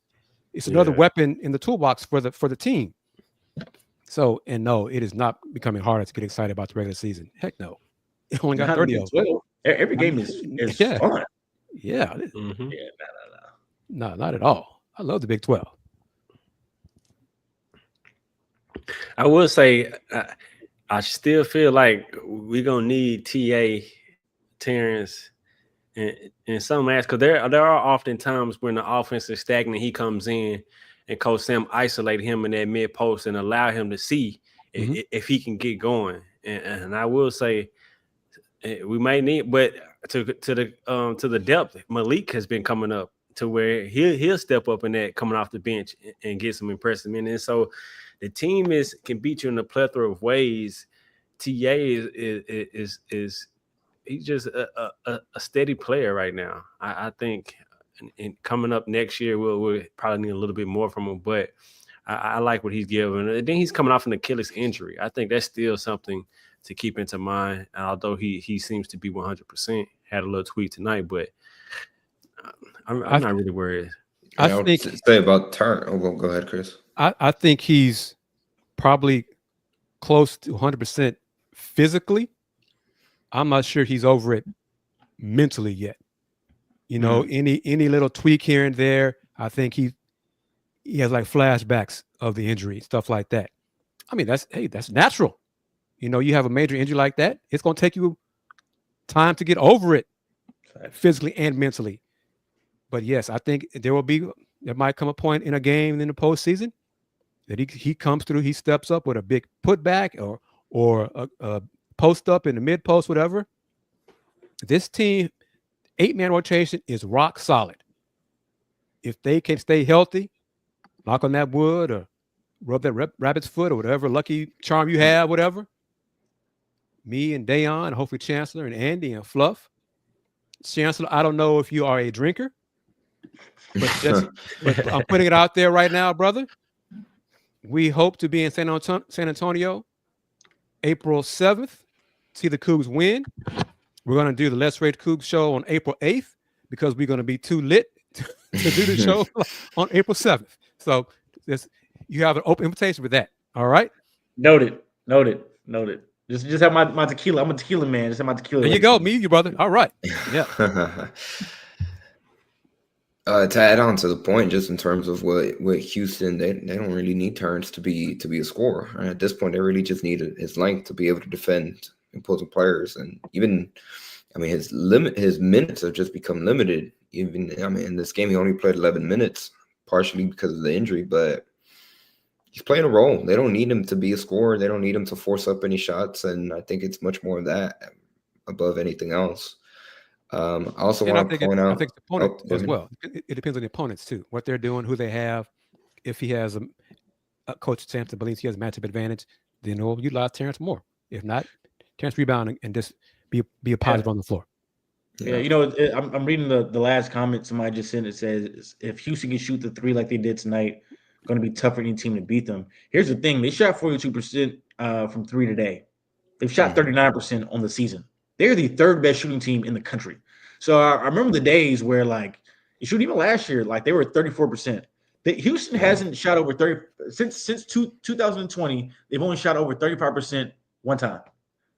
It's another weapon in the toolbox for the team. So, and no, it is not becoming harder to get excited about the regular season. Heck no. It only got 30 of them. Every game is fun. Yeah. No, not at all. I love the Big 12. I will say, I still feel like we're gonna need TA, Terrence, in some aspects, because there are often times when the offense is stagnant. He comes in, and Coach Sam isolate him in that mid post and allow him to see if he can get going. And I will say, we might need, but to the depth, Malik has been coming up to where he'll step up in that coming off the bench and get some impressive minutes. And so the team can beat you in a plethora of ways. TA is he's just a steady player right now. I think and coming up next year we'll probably need a little bit more from him, but I like what he's giving. And then he's coming off an Achilles injury. I think that's still something to keep into mind. Although he seems to be 100%. Had a little tweet tonight, but I'm not really worried. I think say about turn. Oh, well, go ahead, Kris. I think he's probably close to 100% physically. I'm not sure he's over it mentally yet. Any little tweak here and there, I think he has like flashbacks of the injury, stuff like that. I mean, that's natural. You have a major injury like that, it's going to take you time to get over it physically and mentally. But yes, I think there might come a point in a game in the postseason that he comes through, he steps up with a big putback or a post up in the mid post, whatever. This team, 8-man rotation is rock solid. If they can stay healthy, knock on that wood or rub that rabbit's foot or whatever lucky charm you have, whatever. Me and Dayon, and hopefully Chancellor and Andy and Fluff. Chancellor, I don't know if you are a drinker, But I'm putting it out there right now, brother. We hope to be in San Antonio April 7th. See the Cougs win. We're going to do the Let's Rage Coogs show on April 8th because we're going to be too lit to do the show on April 7th. So you have an open invitation for that. All right? Noted. Just have my tequila. I'm a tequila man. Just have my tequila. There you go. Me, you brother. All right. Yeah. To add on to the point, just in terms of what Houston, they don't really need Terrence to be a scorer. At this point, they really just need his length to be able to defend opposing players, and even, I mean, his minutes have just become limited. Even, I mean, in this game, he only played 11 minutes, partially because of the injury, but he's playing a role. They don't need him to be a scorer. They don't need him to force up any shots, and I think it's much more of that above anything else. I also want to point out, I think the opponent as well. It depends on the opponents too, what they're doing, who they have. If he has a coach Sampson believes he has a matchup advantage, then he'll utilize Terrence more. If not, Terrence rebound and just be a positive on the floor. Yeah, I'm reading the last comment somebody just sent. It says, if Houston can shoot the three like they did tonight, going to be tough for any team to beat them. Here's the thing. They shot 42% from three today. They've shot 39% on the season. They're the third best shooting team in the country. So I remember the days where, like, you shoot even last year, like they were at 34%. Houston hasn't shot over 30 since 2020. They've only shot over 35% one time.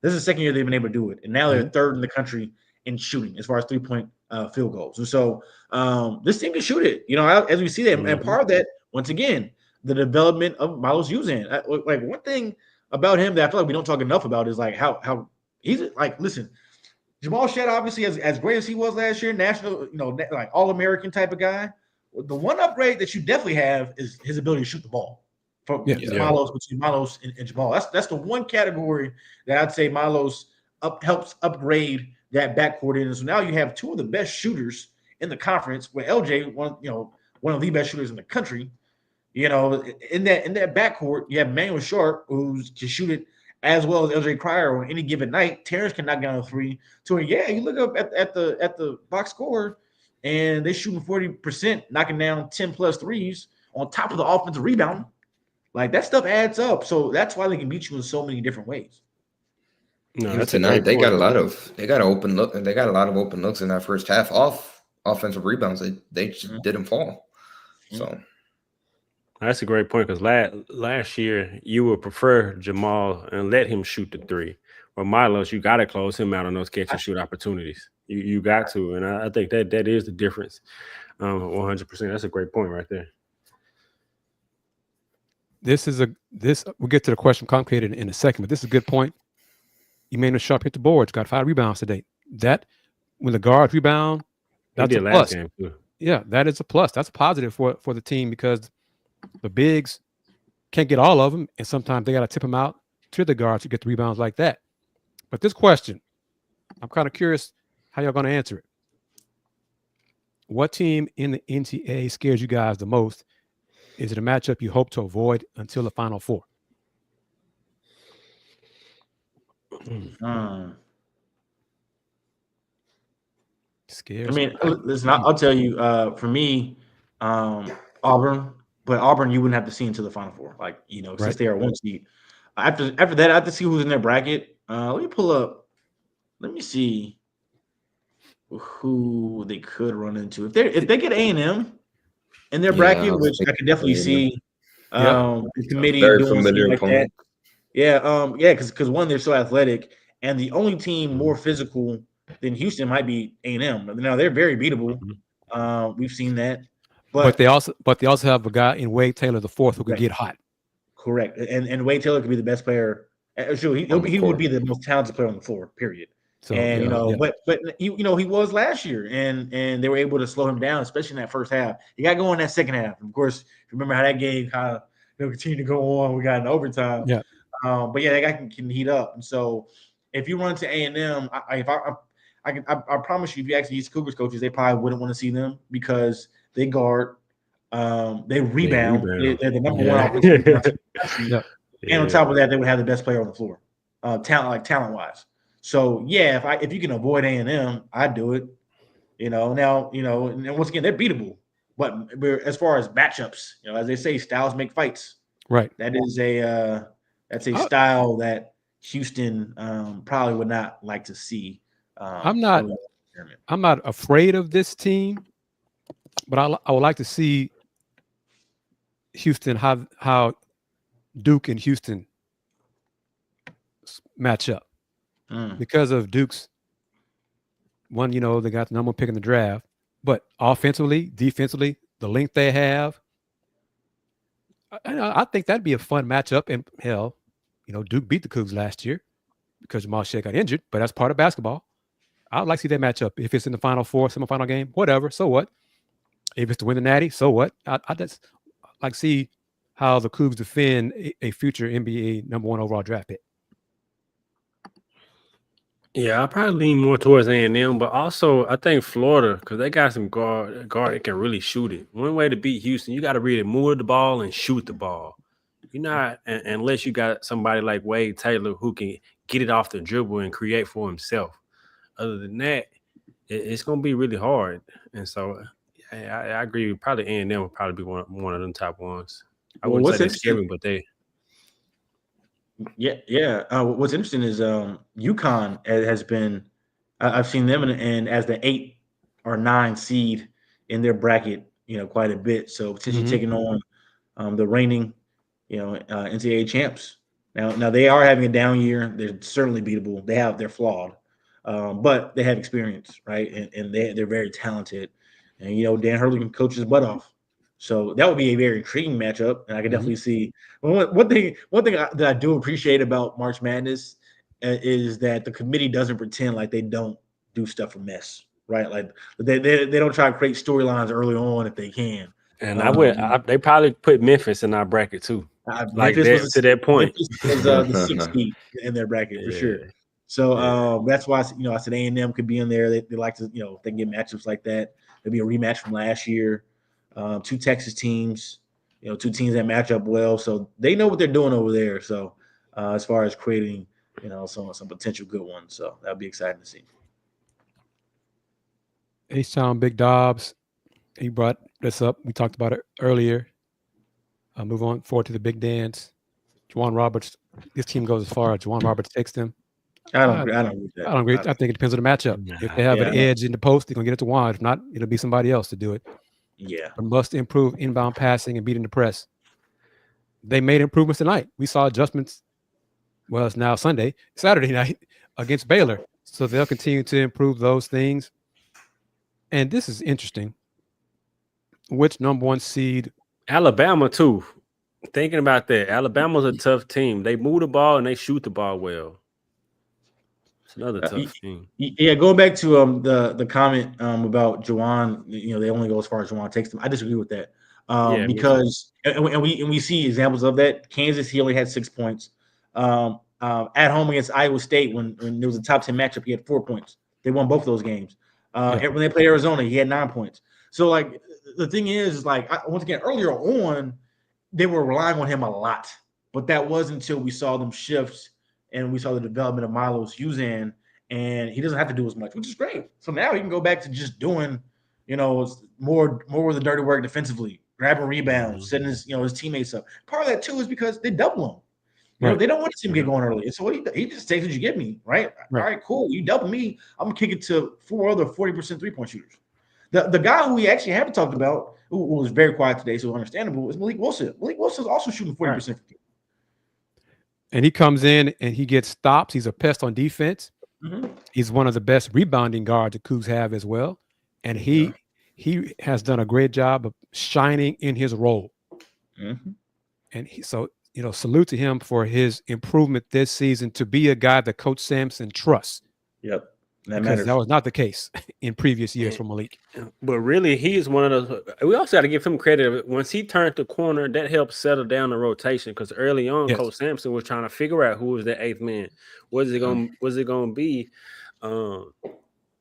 This is the second year they've been able to do it, and now they're third in the country in shooting as far as 3-point field goals. And so this team can shoot it. As we see that, and part of that, once again, the development of Milos Uzan. Like, one thing about him that I feel like we don't talk enough about is like how he's like. Listen, Jamal Shead, obviously, as great as he was last year, national, like All-American type of guy. The one upgrade that you definitely have is his ability to shoot the ball. Between Milos and Jamal. That's the one category that I'd say Milos helps upgrade that backcourt in. And so now you have two of the best shooters in the conference, with LJ, one of the best shooters in the country. In that backcourt, you have Manuel Sharp, who can shoot it as well as LJ Cryer on any given night. Terrence can knock down a three. So you look up at the box score, and they're shooting 40%, knocking down 10 plus threes on top of the offensive rebound. Like, that stuff adds up. So that's why they can beat you in so many different ways. No, tonight they got a lot of open looks in that first half off offensive rebounds. They just didn't fall. So that's a great point, because last year you would prefer Jamal and let him shoot the three. Or Milos, you got to close him out on those catch and shoot opportunities. You got to, and I think that is the difference. 100%. That's a great point right there. We'll get to the question complicated in a second, but this is a good point. Emmanuel Sharp hit the boards, got 5 rebounds today. That, when the guards rebound, that's a plus. Game too. Yeah, that is a plus. That's a positive for the team, because the bigs can't get all of them, and sometimes they got to tip them out to the guards to get the rebounds like that. But this question, I'm kind of curious how y'all going to answer it. What team in the NCAA scares you guys the most? Is it a matchup you hope to avoid until the Final Four? Scares. I mean, listen, I'll tell you. For me, Auburn, but Auburn you wouldn't have to see into the Final Four, since they are 1 seed. After that, I have to see who's in their bracket. Let me pull up. Let me see who they could run into if they get A&M in their bracket, which I can definitely see. The committee doing something like that. Because one, they're so athletic, and the only team more physical than Houston might be A&M. Now they're very beatable. We've seen that, but they also have a guy in Wade Taylor IV who can get hot. Correct, and Wade Taylor could be the best player. Sure, he would be the most talented player on the floor. Period. So, but he was last year, and they were able to slow him down, especially in that first half. He got going in that second half. Of course, remember how that game kind of continued to go on. We got in overtime. Yeah. But that guy can heat up. And so if you run to A&M, I promise you, if you ask these Cougars coaches, they probably wouldn't want to see them, because they guard, they rebound. They're the number one offensive country. And on top of that, they would have the best player on the floor, talent wise. So if you can avoid A&M, I'd do it. Now, and once again, they're beatable. But as far as matchups, as they say, styles make fights. Right. That is that's a style that Houston probably would not like to see. I'm not afraid of this team, but I would like to see Houston how Duke and Houston match up because of Duke's one. They got the number one pick in the draft, but offensively, defensively, the length they have. I think that'd be a fun matchup. And hell, Duke beat the Cougs last year because Jamal Shea got injured, but that's part of basketball. I'd like to see that matchup. If it's in the Final Four, semifinal game, whatever, so what? If it's to win the Natty, so what? I just like see how the Cougs defend a future NBA number one overall draft pick. Yeah, I probably lean more towards A&M, but also I think Florida, because they got some guard that can really shoot it. One way to beat Houston, you got to really move the ball and shoot the ball. You're not, unless you got somebody like Wade Taylor who can get it off the dribble and create for himself. Other than that, it's going to be really hard. And so I agree. Probably A&M would probably be one of them top ones. I wouldn't say they're scary, but they. Yeah. What's interesting is UConn has been. I've seen them and as the 8 or 9 seed in their bracket, quite a bit. So potentially taking on the reigning, NCAA champs. Now they are having a down year. They're certainly beatable. They're flawed, but they have experience, right? And they're very talented. And Dan Hurley can coach his butt off. So that would be a very intriguing matchup, and I can definitely see. One thing that I do appreciate about March Madness is that the committee doesn't pretend like they don't do stuff amiss, right? Like they don't try to create storylines early on if they can. And they probably put Memphis in our bracket too, like that, to that point. Memphis was the 6th seed in their bracket for sure. So that's why I said A&M could be in there. They like to they can get matchups like that. There'll be a rematch from last year. 2 Texas teams, 2 teams that match up well, so they know what they're doing over there. So as far as creating, some potential good ones, so that'll be exciting to see. H-Town Big Dobbs, he brought this up. We talked about it earlier. Move on forward to the big dance. Juwan Roberts. This team goes as far as Juwan Roberts takes them. I don't agree. I think it depends on the matchup. If they have an edge in the post, they're gonna get it to Juwan. If not, it'll be somebody else to do it. Yeah. But must improve inbound passing and beating the press. They made improvements tonight. We saw adjustments. Well, it's now Saturday night against Baylor. So they'll continue to improve those things. And this is interesting. Which number 1 seed? Alabama, too. Thinking about that, Alabama's a tough team. They move the ball and they shoot the ball well. It's another tough team. Yeah, going back to the comment about Juwan, they only go as far as Juwan takes them. I disagree with that because and we see examples of that. Kansas, he only had 6 points. At home against Iowa State, when there was a top 10 matchup, he had 4 points. They won both of those games. And when they played Arizona, he had 9 points. So like the thing is once again earlier on, they were relying on him a lot, but that was until we saw them shift. And we saw the development of Milos Uzan, and he doesn't have to do as much, which is great. So now he can go back to just doing, more of the dirty work defensively, grabbing rebounds, setting his teammates up. Part of that too is because they double him. They don't want to see him get going early. And so he just takes what you give me, right? All right, cool. You double me, I'm gonna kick it to 4 other 40% 3-point shooters. The guy who we actually haven't talked about, who was very quiet today, so understandable, is Malik Wilson. Malik Wilson is also shooting 40%. And he comes in and he gets stops. He's a pest on defense. He's one of the best rebounding guards the Cougs have as well. And he has done a great job of shining in his role. And salute to him for his improvement this season to be a guy that Coach Sampson trusts. Yep. Because that was not the case in previous years for Malik. But really, he is one of those. We also got to give him credit. Once he turned the corner, that helped settle down the rotation. Because early on, Coach Sampson was trying to figure out who was the 8th man. Was it going to be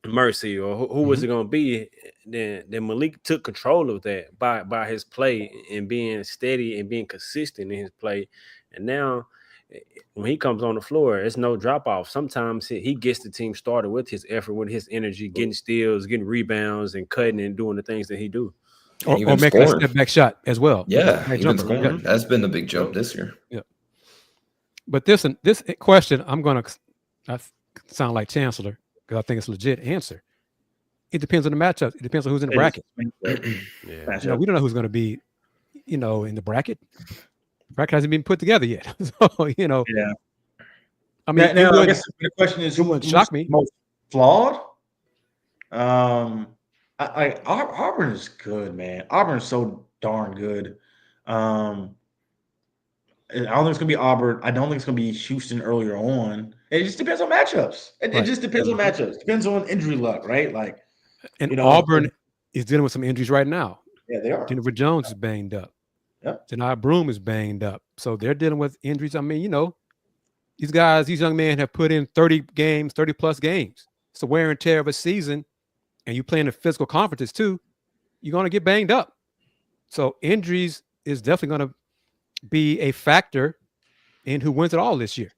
Mercy, or who was it going to be? Then Malik took control of that by his play and being steady and being consistent in his play. And now when he comes on the floor, it's no drop off. Sometimes he gets the team started with his effort, with his energy, getting steals, getting rebounds, and cutting and doing the things that he do. Or make a step back shot as well. Yeah, even scoring. Yeah. That's been the big jump this year. Yeah. But this question, I sound like Chancellor because I think it's a legit answer. It depends on the matchups. It depends on who's in the bracket. Yeah. We don't know who's going to be, in the bracket. The bracket hasn't been put together yet. So, Yeah. I mean, now I guess the question is, who's shock me most flawed? Auburn is good, man. Auburn is so darn good. I don't think it's gonna be Auburn. I don't think it's gonna be Houston earlier on. It just depends on matchups. It just depends on matchups. Depends on injury luck, right? Auburn is dealing with some injuries right now. Yeah, they are. Jennifer Jones is banged up. Yep. Janai Broom is banged up. So they're dealing with injuries. I mean, these young men have put in 30 plus games. It's the wear and tear of a season, and you play in the physical conferences too. You're going to get banged up. So injuries is definitely going to be a factor in who wins it all this year.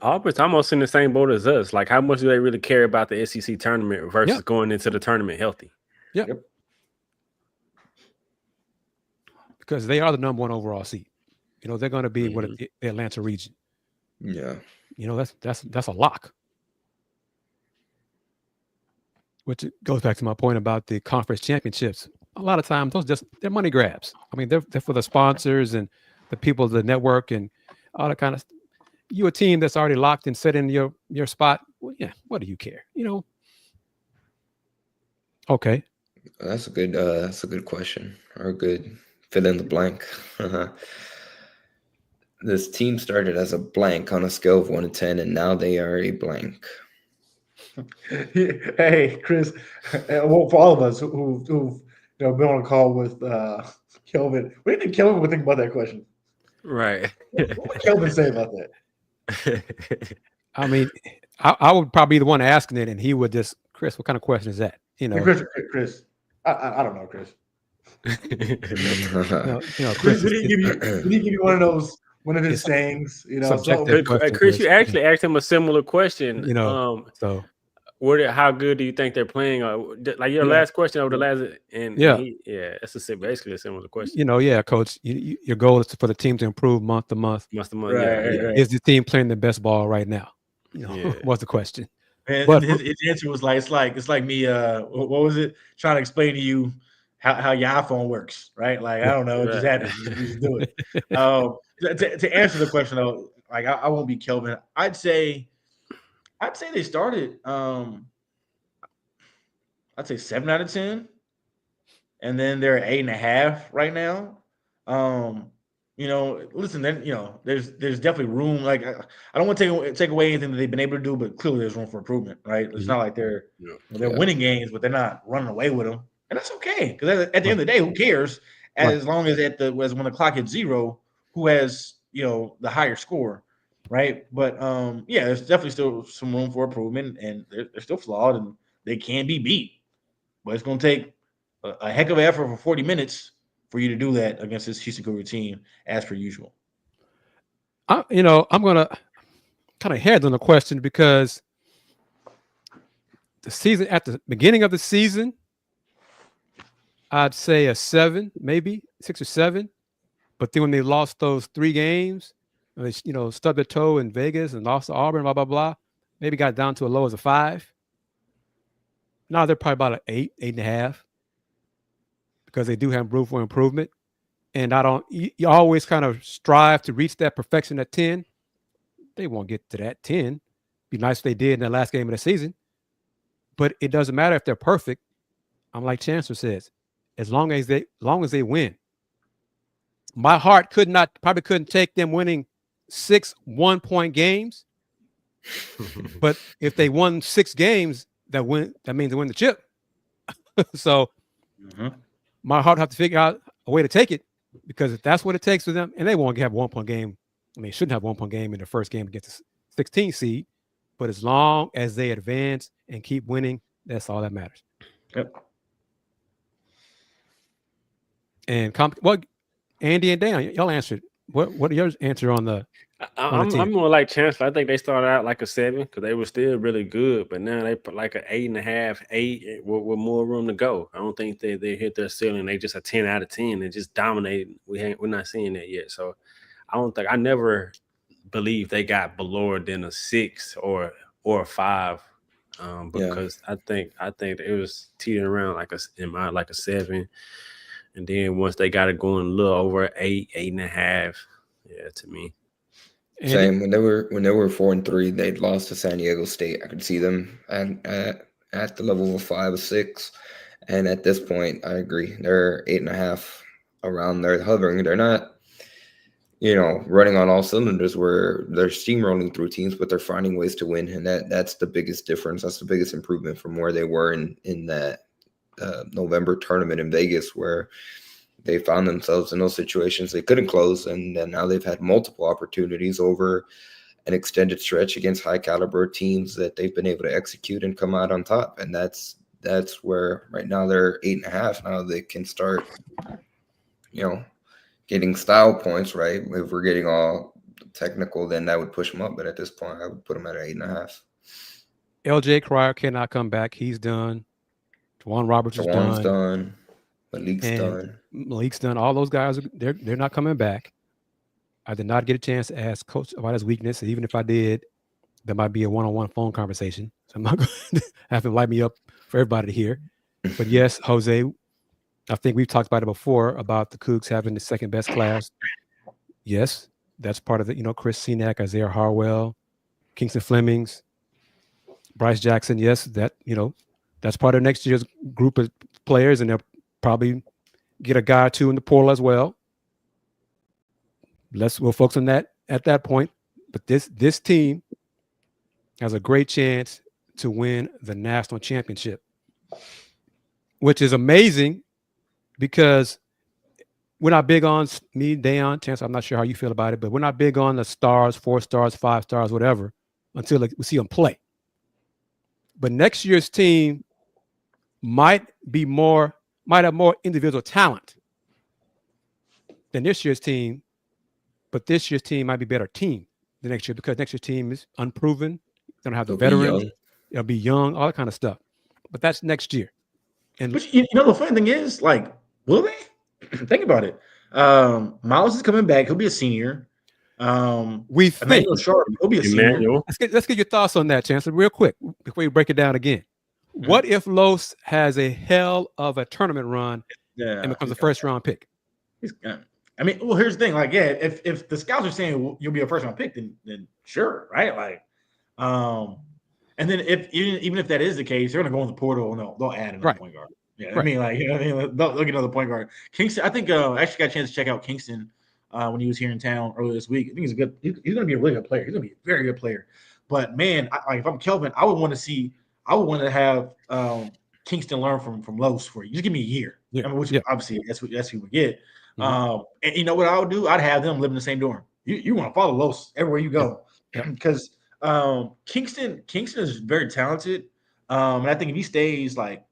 Auburn's almost in the same boat as us. Like, how much do they really care about the SEC tournament versus going into the tournament healthy? Yep. Because they are the number 1 overall seed. They're going to be with the Atlanta region. Yeah. That's a lock. Which goes back to my point about the conference championships. A lot of times they're money grabs. I mean, they're for the sponsors and the people of the network and all that kind of stuff. You a team that's already locked and set in your spot. Well, yeah, what do you care? Okay. That's a good question, or a good fill in the blank. This team started as a blank on a scale of 1 to 10, and now they are a blank. Hey, Kris, for all of us who've been on a call with Kelvin, what do you think Kelvin would think about that question? Right. What would Kelvin say about that? I mean, I would probably be the one asking it, and he would just, Kris, what kind of question is that? Chris, I don't know, Kris. Kris, did he give you one of his sayings? Kris, you actually asked him a similar question. So how good do you think they're playing? Like your last question over the last, and that's basically a similar question. Coach, your goal is for the team to improve month to month. Right. Is the team playing the best ball right now? What's the question? And his answer was like, it's like me. What was it? Trying to explain to you how your iPhone works, right? Like, I don't know, it just happens. You just do it. To answer the question though, like I won't be Kelvin. I'd say they started. I'd say 7 out of 10, and then they're 8.5 right now. Listen, then there's definitely room. Like, I don't want to take away anything that they've been able to do, but clearly there's room for improvement, right? It's not like they're winning games, but they're not running away with them, and that's okay. Because at the end of the day, who cares? As long as when the clock hits 0, who has the higher score, right? But there's definitely still some room for improvement, and they're still flawed, and they can be beat. But it's going to take a heck of an effort for 40 minutes for you to do that against this Houston Cougar team, as per usual. I'm going to kind of head on the question because the season, at the beginning of the season, I'd say a 7, maybe 6 or 7. But then when they lost those 3 games, they stubbed their toe in Vegas and lost to Auburn, blah, blah, blah, maybe got down to a low as a 5. Now they're probably about an 8, 8.5. Because they do have room for improvement. And you always kind of strive to reach that perfection at 10. They won't get to that 10. Be nice if they did in the last game of the season. But it doesn't matter if they're perfect. I'm like Chancellor says, as long as they win. My heart probably couldn't take them winning 6 1-point games. But if they won 6 games, that means they win the chip. So my heart have to figure out a way to take it, because if that's what it takes for them, and they won't have 1-point game. I mean, shouldn't have 1-point game in the first game against the 16th seed. But as long as they advance and keep winning, that's all that matters. Yep. And Andy and Dan, y'all answered. What are your answer on the I'm more like Chancellor. I think they started out like a 7 because they were still really good, but now they put like an 8.5, 8 with more room to go. I don't think they hit their ceiling. They just a 10 out of 10 and just dominated. We're not seeing that yet. So I never believe they got below than a 6 or a 5. Because I think it was teetering around like a 7, and then once they got it going a little over 8, 8.5, to me. Same. When they were 4-3, they'd lost to San Diego State. I could see them at the level of a 5 or 6, and at this point, I agree. They're 8.5 around there, hovering. They're not, running on all cylinders where they're steamrolling through teams, but they're finding ways to win, and that's the biggest difference. That's the biggest improvement from where they were in that November tournament in Vegas, where they found themselves in those situations they couldn't close, and now they've had multiple opportunities over an extended stretch against high caliber teams that they've been able to execute and come out on top. And that's where right now they're 8.5. Now they can start, getting style points, right? If we're getting all technical, then that would push them up. But at this point, I would put them at 8.5. LJ Cryer cannot come back. He's done. Juwan Roberts is done. Malik's done. All those guys, they're not coming back. I did not get a chance to ask Coach about his weakness. Even if I did, there might be a one-on-one phone conversation. So I'm not going to have him light me up for everybody to hear. But yes, Jose, I think we've talked about it before about the Cougs having the second best class. Yes, that's part of it. Kris Cenac, Isaiah Harwell, Kingston Flemings, Bryce Jackson. Yes, that's part of next year's group of players, and they'll probably get a guy or two in the portal as well. We'll focus on that at that point. But this team has a great chance to win the national championship, which is amazing because we're not big on me, Dayon, Chance. I'm not sure how you feel about it, but we're not big on the stars, 4 stars, 5 stars, whatever, until we see them play. But next year's team might have more individual talent than this year's team, but this year's team might be a better team than next year because next year's team is unproven. They don't have the veterans. They'll be young, all that kind of stuff. But that's next year. And but the funny thing is, like, will they? Think about it. Miles is coming back. He'll be a senior. We think he'll be a senior. Let's get your thoughts on that, Chancellor, real quick before you break it down again. Mm-hmm. What if Los has a hell of a tournament run and becomes a first-round pick? Here's the thing. Like, if the scouts are saying you'll be a first-round pick, then sure, right? Like, and then even if that is the case, they're going to go in the portal and they'll add another point guard. Yeah, right. They'll get another point guard. Kingston, I think I actually got a chance to check out Kingston when he was here in town earlier this week. I think he's going to be a really good player. He's going to be a very good player. But man, if I'm Kelvin, I would want to have Kingston learn from Los for you. Just give me a year. Yeah. Which obviously that's what we would get. Mm-hmm. And you know what I would do? I'd have them live in the same dorm. You want to follow Los everywhere you go, because Kingston is very talented. And I think if he stays, like,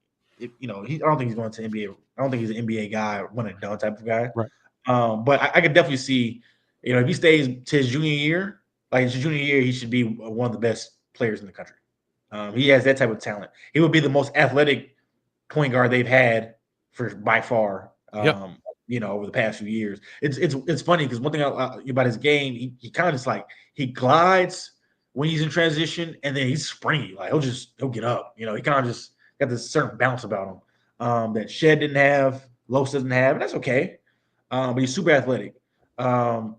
I don't think he's going to NBA. I don't think he's an NBA guy, one and done type of guy. Right. But I could definitely see, if he stays to his junior year, he should be one of the best players in the country. He has that type of talent. He would be the most athletic point guard they've had by far. Over the past few years. It's funny because one thing about his game, he kind of just like he glides when he's in transition, and then he's springy. Like he'll get up. He kind of just got this certain bounce about him that Shed didn't have, Los doesn't have, and that's okay. But he's super athletic.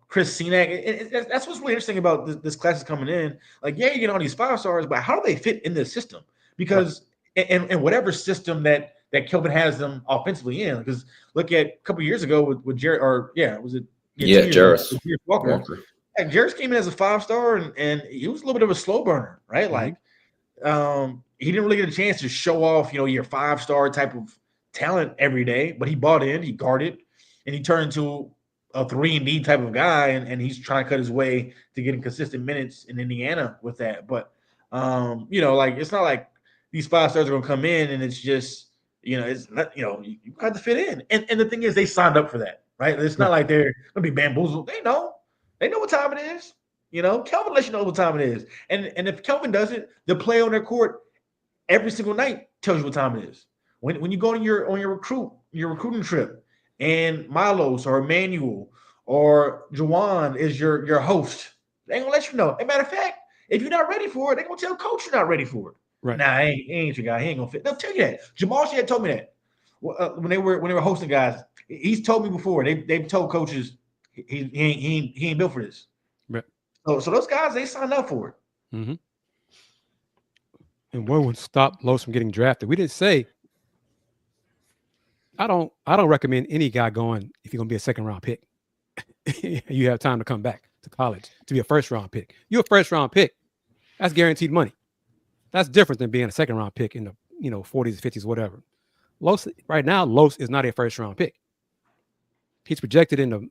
Kris Cenac, that's what's really interesting about this class is coming in. Like, you get all these 5 stars, but how do they fit in this system? Because in whatever system that Kelvin has them offensively in, because look at a couple years ago with Jared, Jarris Walker. Jarris came in as a 5-star, and he was a little bit of a slow burner, right? Mm-hmm. Like, he didn't really get a chance to show off, your 5-star type of talent every day, but he bought in, he guarded, and he turned into a 3-and-D type of guy, and he's trying to cut his way to getting consistent minutes in Indiana with that. But it's not like these 5 stars are going to come in and it's just it's not you have to fit in. And the thing is, they signed up for that, right? It's not like they're going to be bamboozled. They know what time it is. You know, Kelvin lets you know what time it is. And if Kelvin does it, the play on their court every single night tells you what time it is. When you go on your recruiting trip, and Milos or Emmanuel or Juwan is your host, they ain't gonna let you know. As a matter of fact, if you're not ready for it, they're gonna tell coach you're not ready for it. Right. Nah, he ain't your guy. He ain't gonna fit. They'll tell you that. Jamal Shead told me that when they were hosting guys. He's told me before. They've told coaches he ain't built for this. Right. So those guys, they signed up for it. Mm-hmm. And what would stop Los from getting drafted? We didn't say. I don't recommend any guy going if you're gonna be a second round pick. You have time to come back to college to be a first round pick. You're a first round pick. That's guaranteed money. That's different than being a second round pick in the 40s, 50s, whatever. Los right now, Los is not a first round pick. He's projected in the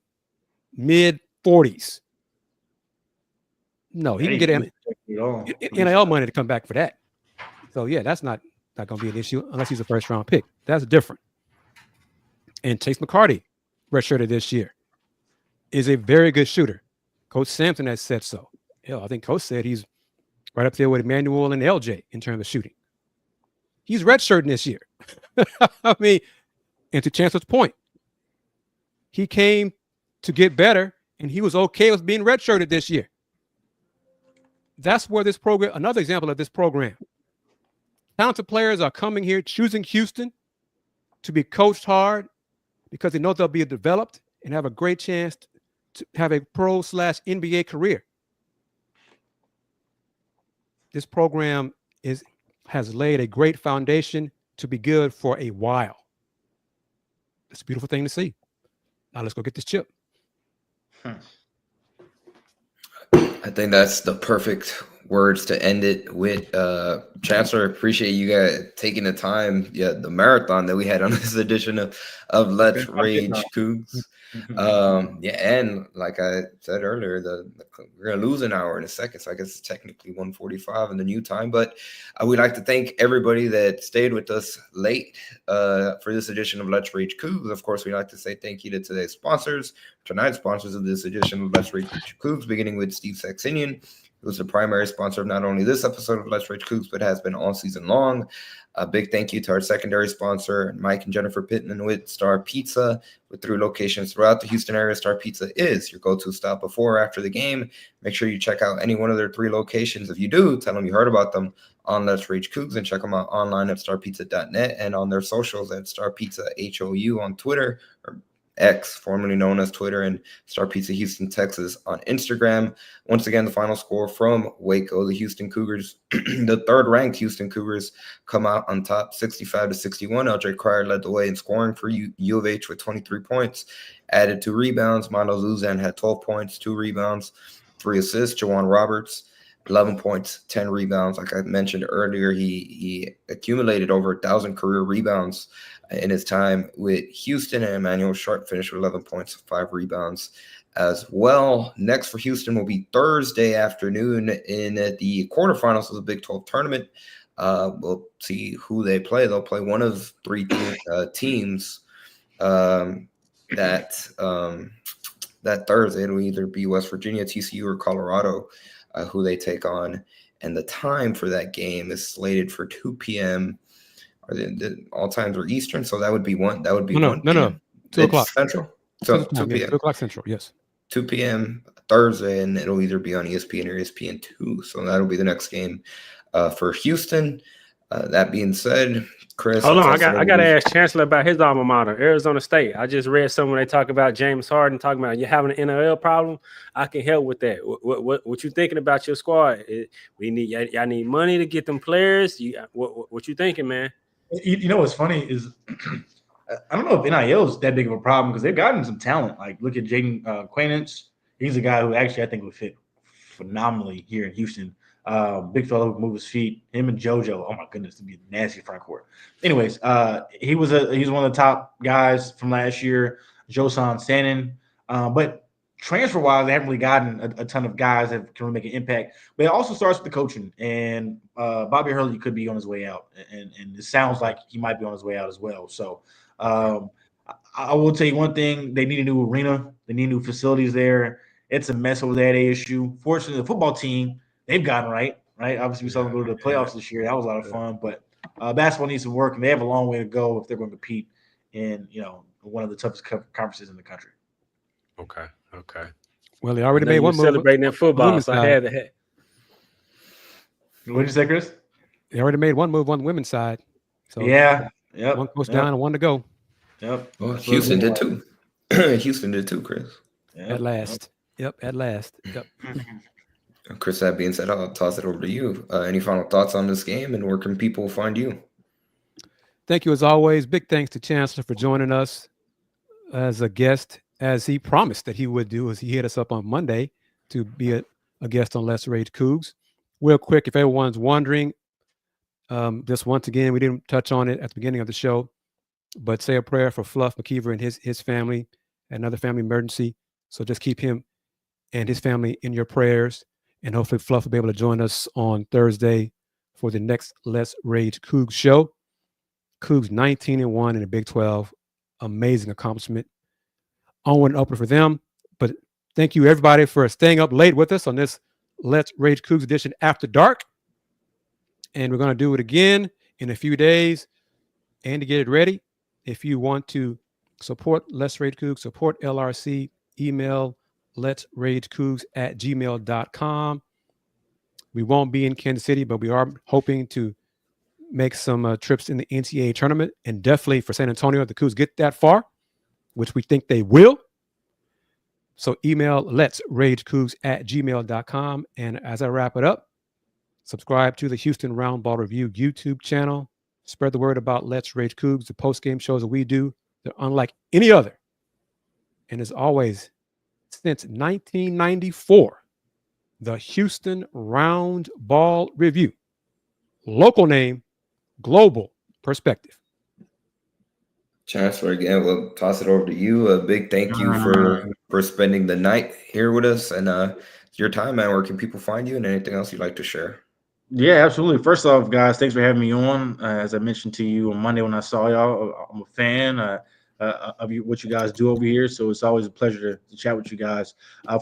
mid 40s. No, he can get NIL money to come back for that. So yeah, that's not going to be an issue unless he's a first round pick. That's different. And Chase McCarty, redshirted this year, is a very good shooter. Coach Sampson has said so. Hell, I think Coach said he's right up there with Emmanuel and LJ in terms of shooting. He's redshirting this year. I mean, and to Chancellor's point, he came to get better, and he was okay with being redshirted this year. That's where this program, another example of this program. Talented players are coming here, choosing Houston to be coached hard because they know they'll be developed and have a great chance to have a pro/NBA career. This program has laid a great foundation to be good for a while. It's a beautiful thing to see. Now let's go get this chip. I think that's the perfect words to end it with. Chancellor, appreciate you guys taking the time, the marathon that we had on this edition of Let's Rage Coogs. And like I said earlier, we're gonna lose an hour in a second, so I guess it's technically 1:45 in the new time. But we'd like to thank everybody that stayed with us late for this edition of Let's Rage Coogs. Of course, we'd like to say thank you to today's sponsors, tonight's sponsors of this edition of Let's Rage Coogs, beginning with Steve Saxenian, who's the primary sponsor of not only this episode of Let's Rage Coogs, but has been all season long. A big thank you to our secondary sponsor, Mike and Jennifer Pittman with Star Pizza. With 3 locations throughout the Houston area, Star Pizza is your go-to stop before or after the game. Make sure you check out any one of their 3 locations. If you do, tell them you heard about them on Let's Rage Coogs, and check them out online at starpizza.net and on their socials at Star Pizza HOU on Twitter, or X, formerly known as Twitter, and Star Pizza Houston, Texas on Instagram. Once again, the final score from Waco, the Houston Cougars, the 3rd ranked Houston Cougars, come out on top 65-61. LJ Cryer led the way in scoring for U of H with 23 points, added 2 rebounds. Milo Luzan had 12 points, 2 rebounds, 3 assists. Jawan Roberts, 11 points, 10 rebounds. Like I mentioned earlier, he accumulated over 1,000 career rebounds in his time with Houston, and Emmanuel Sharp finished with 11 points, 5 rebounds as well. Next for Houston will be Thursday afternoon in the quarterfinals of the Big 12 tournament. We'll see who they play. They'll play one of 3 teams that Thursday. It'll either be West Virginia, TCU, or Colorado who they take on. And the time for that game is slated for 2 p.m. All times are Eastern, so that would be 1. That would be no. 2 o'clock Central. So 2 p.m. 2 o'clock Central, yes. 2 p.m. Thursday, and it'll either be on ESPN or ESPN2. So that'll be the next game for Houston. That being said, Kris. Hold on, I got to ask Chancellor about his alma mater, Arizona State. I just read somewhere they talk about James Harden, talking about you having an NIL problem. I can help with that. What you thinking about your squad? Y'all need money to get them players. What you thinking, man? You know what's funny is I don't know if NIL is that big of a problem because they've gotten some talent. Like look at Jaden Quainance. He's a guy who actually I think would fit phenomenally here in Houston. Big fellow who can move his feet. Him and JoJo. Oh my goodness, to be a nasty front court. Anyways, he's one of the top guys from last year. Josan Sanin. But transfer wise, they haven't really gotten a ton of guys that can really make an impact. But it also starts with the coaching. And Bobby Hurley could be on his way out, and it sounds like he might be on his way out as well. So I will tell you one thing: they need a new arena. They need new facilities there. it's a mess over there at ASU. Fortunately, the football team, they've gotten right. Obviously, we saw them go to the playoffs this year. That was a lot of fun. But basketball needs some work, and they have a long way to go if they're going to compete in one of the toughest conferences in the country. Okay. Well, they already made one move. Celebrating that football, so I had to. What did you say, Kris? They already made one move on the women's side. So yeah, one coach down and one to go. Yep. Well, Houston did too. Houston did too, Kris. Yep. At last. Yep. At last. Yep. Kris, that being said, I'll toss it over to you. Any final thoughts on this game, and where can people find you? Thank you as always. Big thanks to Chancellor for joining us as a guest, as he promised that he would do, as he hit us up on Monday to be a guest on Let's Rage Coogs. Real quick, if everyone's wondering, just once again, we didn't touch on it at the beginning of the show, but say a prayer for Fluff, McKiver, and his family, another family emergency. So just keep him and his family in your prayers, and hopefully Fluff will be able to join us on Thursday for the next Let's Rage Cougs show. Cougs 19-1 in the Big 12. Amazing accomplishment. Onward and upward for them. But thank you, everybody, for staying up late with us on this Let's Rage Cougs edition after dark. And we're going to do it again in a few days. And to get it ready, if you want to support Let's Rage Cougs, support LRC, email letsragecougs@gmail.com. We won't be in Kansas City, but we are hoping to make some trips in the NCAA tournament. And definitely for San Antonio, if the Cougs get that far, which we think they will. So email letsragecougs@gmail.com. And as I wrap it up, subscribe to the Houston Roundball Review YouTube channel. Spread the word about Let's Rage Cougs, the post-game shows that we do. They're unlike any other. And as always, since 1994, the Houston Roundball Review. Local name, global perspective. Chancellor, again, we'll toss it over to you. A big thank you for spending the night here with us, and your time, man. Where can people find you, and anything else you'd like to share? Yeah, absolutely. First off, guys, thanks for having me on. As I mentioned to you on Monday when I saw y'all, I'm a fan of what you guys do over here, so it's always a pleasure to chat with you guys.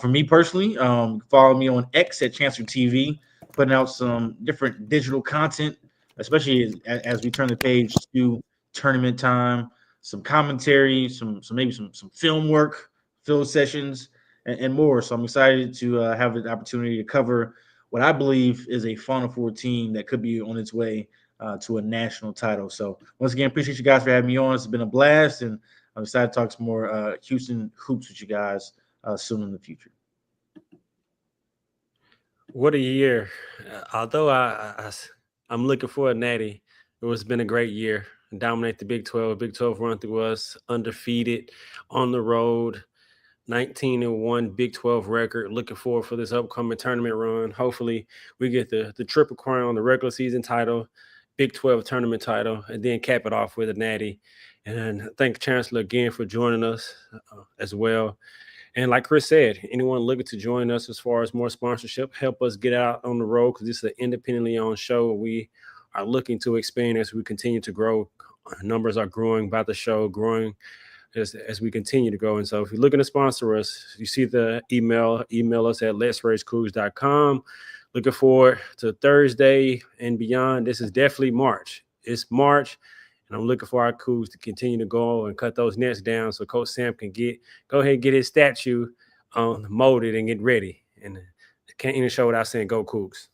For me personally, follow me on X at Chancellor TV, putting out some different digital content, especially as we turn the page to tournament time. Some commentary, some film work, field sessions, and more. So I'm excited to have the opportunity to cover what I believe is a Final Four team that could be on its way to a national title. So once again, appreciate you guys for having me on. It's been a blast, and I'm excited to talk some more Houston hoops with you guys soon in the future. What a year. Although I'm looking for a natty, it's been a great year. Dominate the Big 12. Big 12 run through us, undefeated on the road, 19-1 Big 12 record. Looking forward for this upcoming tournament run. Hopefully we get the triple crown, the regular season title, Big 12 tournament title, and then cap it off with a natty. And thank Chancellor again for joining us as well. And like Kris said, anyone looking to join us as far as more sponsorship, help us get out on the road, because this is an independently owned show. We are looking to expand as we continue to grow. Our numbers are growing by the show, growing as we continue to go. And so if you're looking to sponsor us, you see the email us at letsragecougs.com. Looking forward to Thursday and beyond. This is definitely March. It's March, and I'm looking for our Cougs to continue to go and cut those nets down so Coach Sam can go ahead and get his statue molded and get ready. And can't even show without saying go Cougs.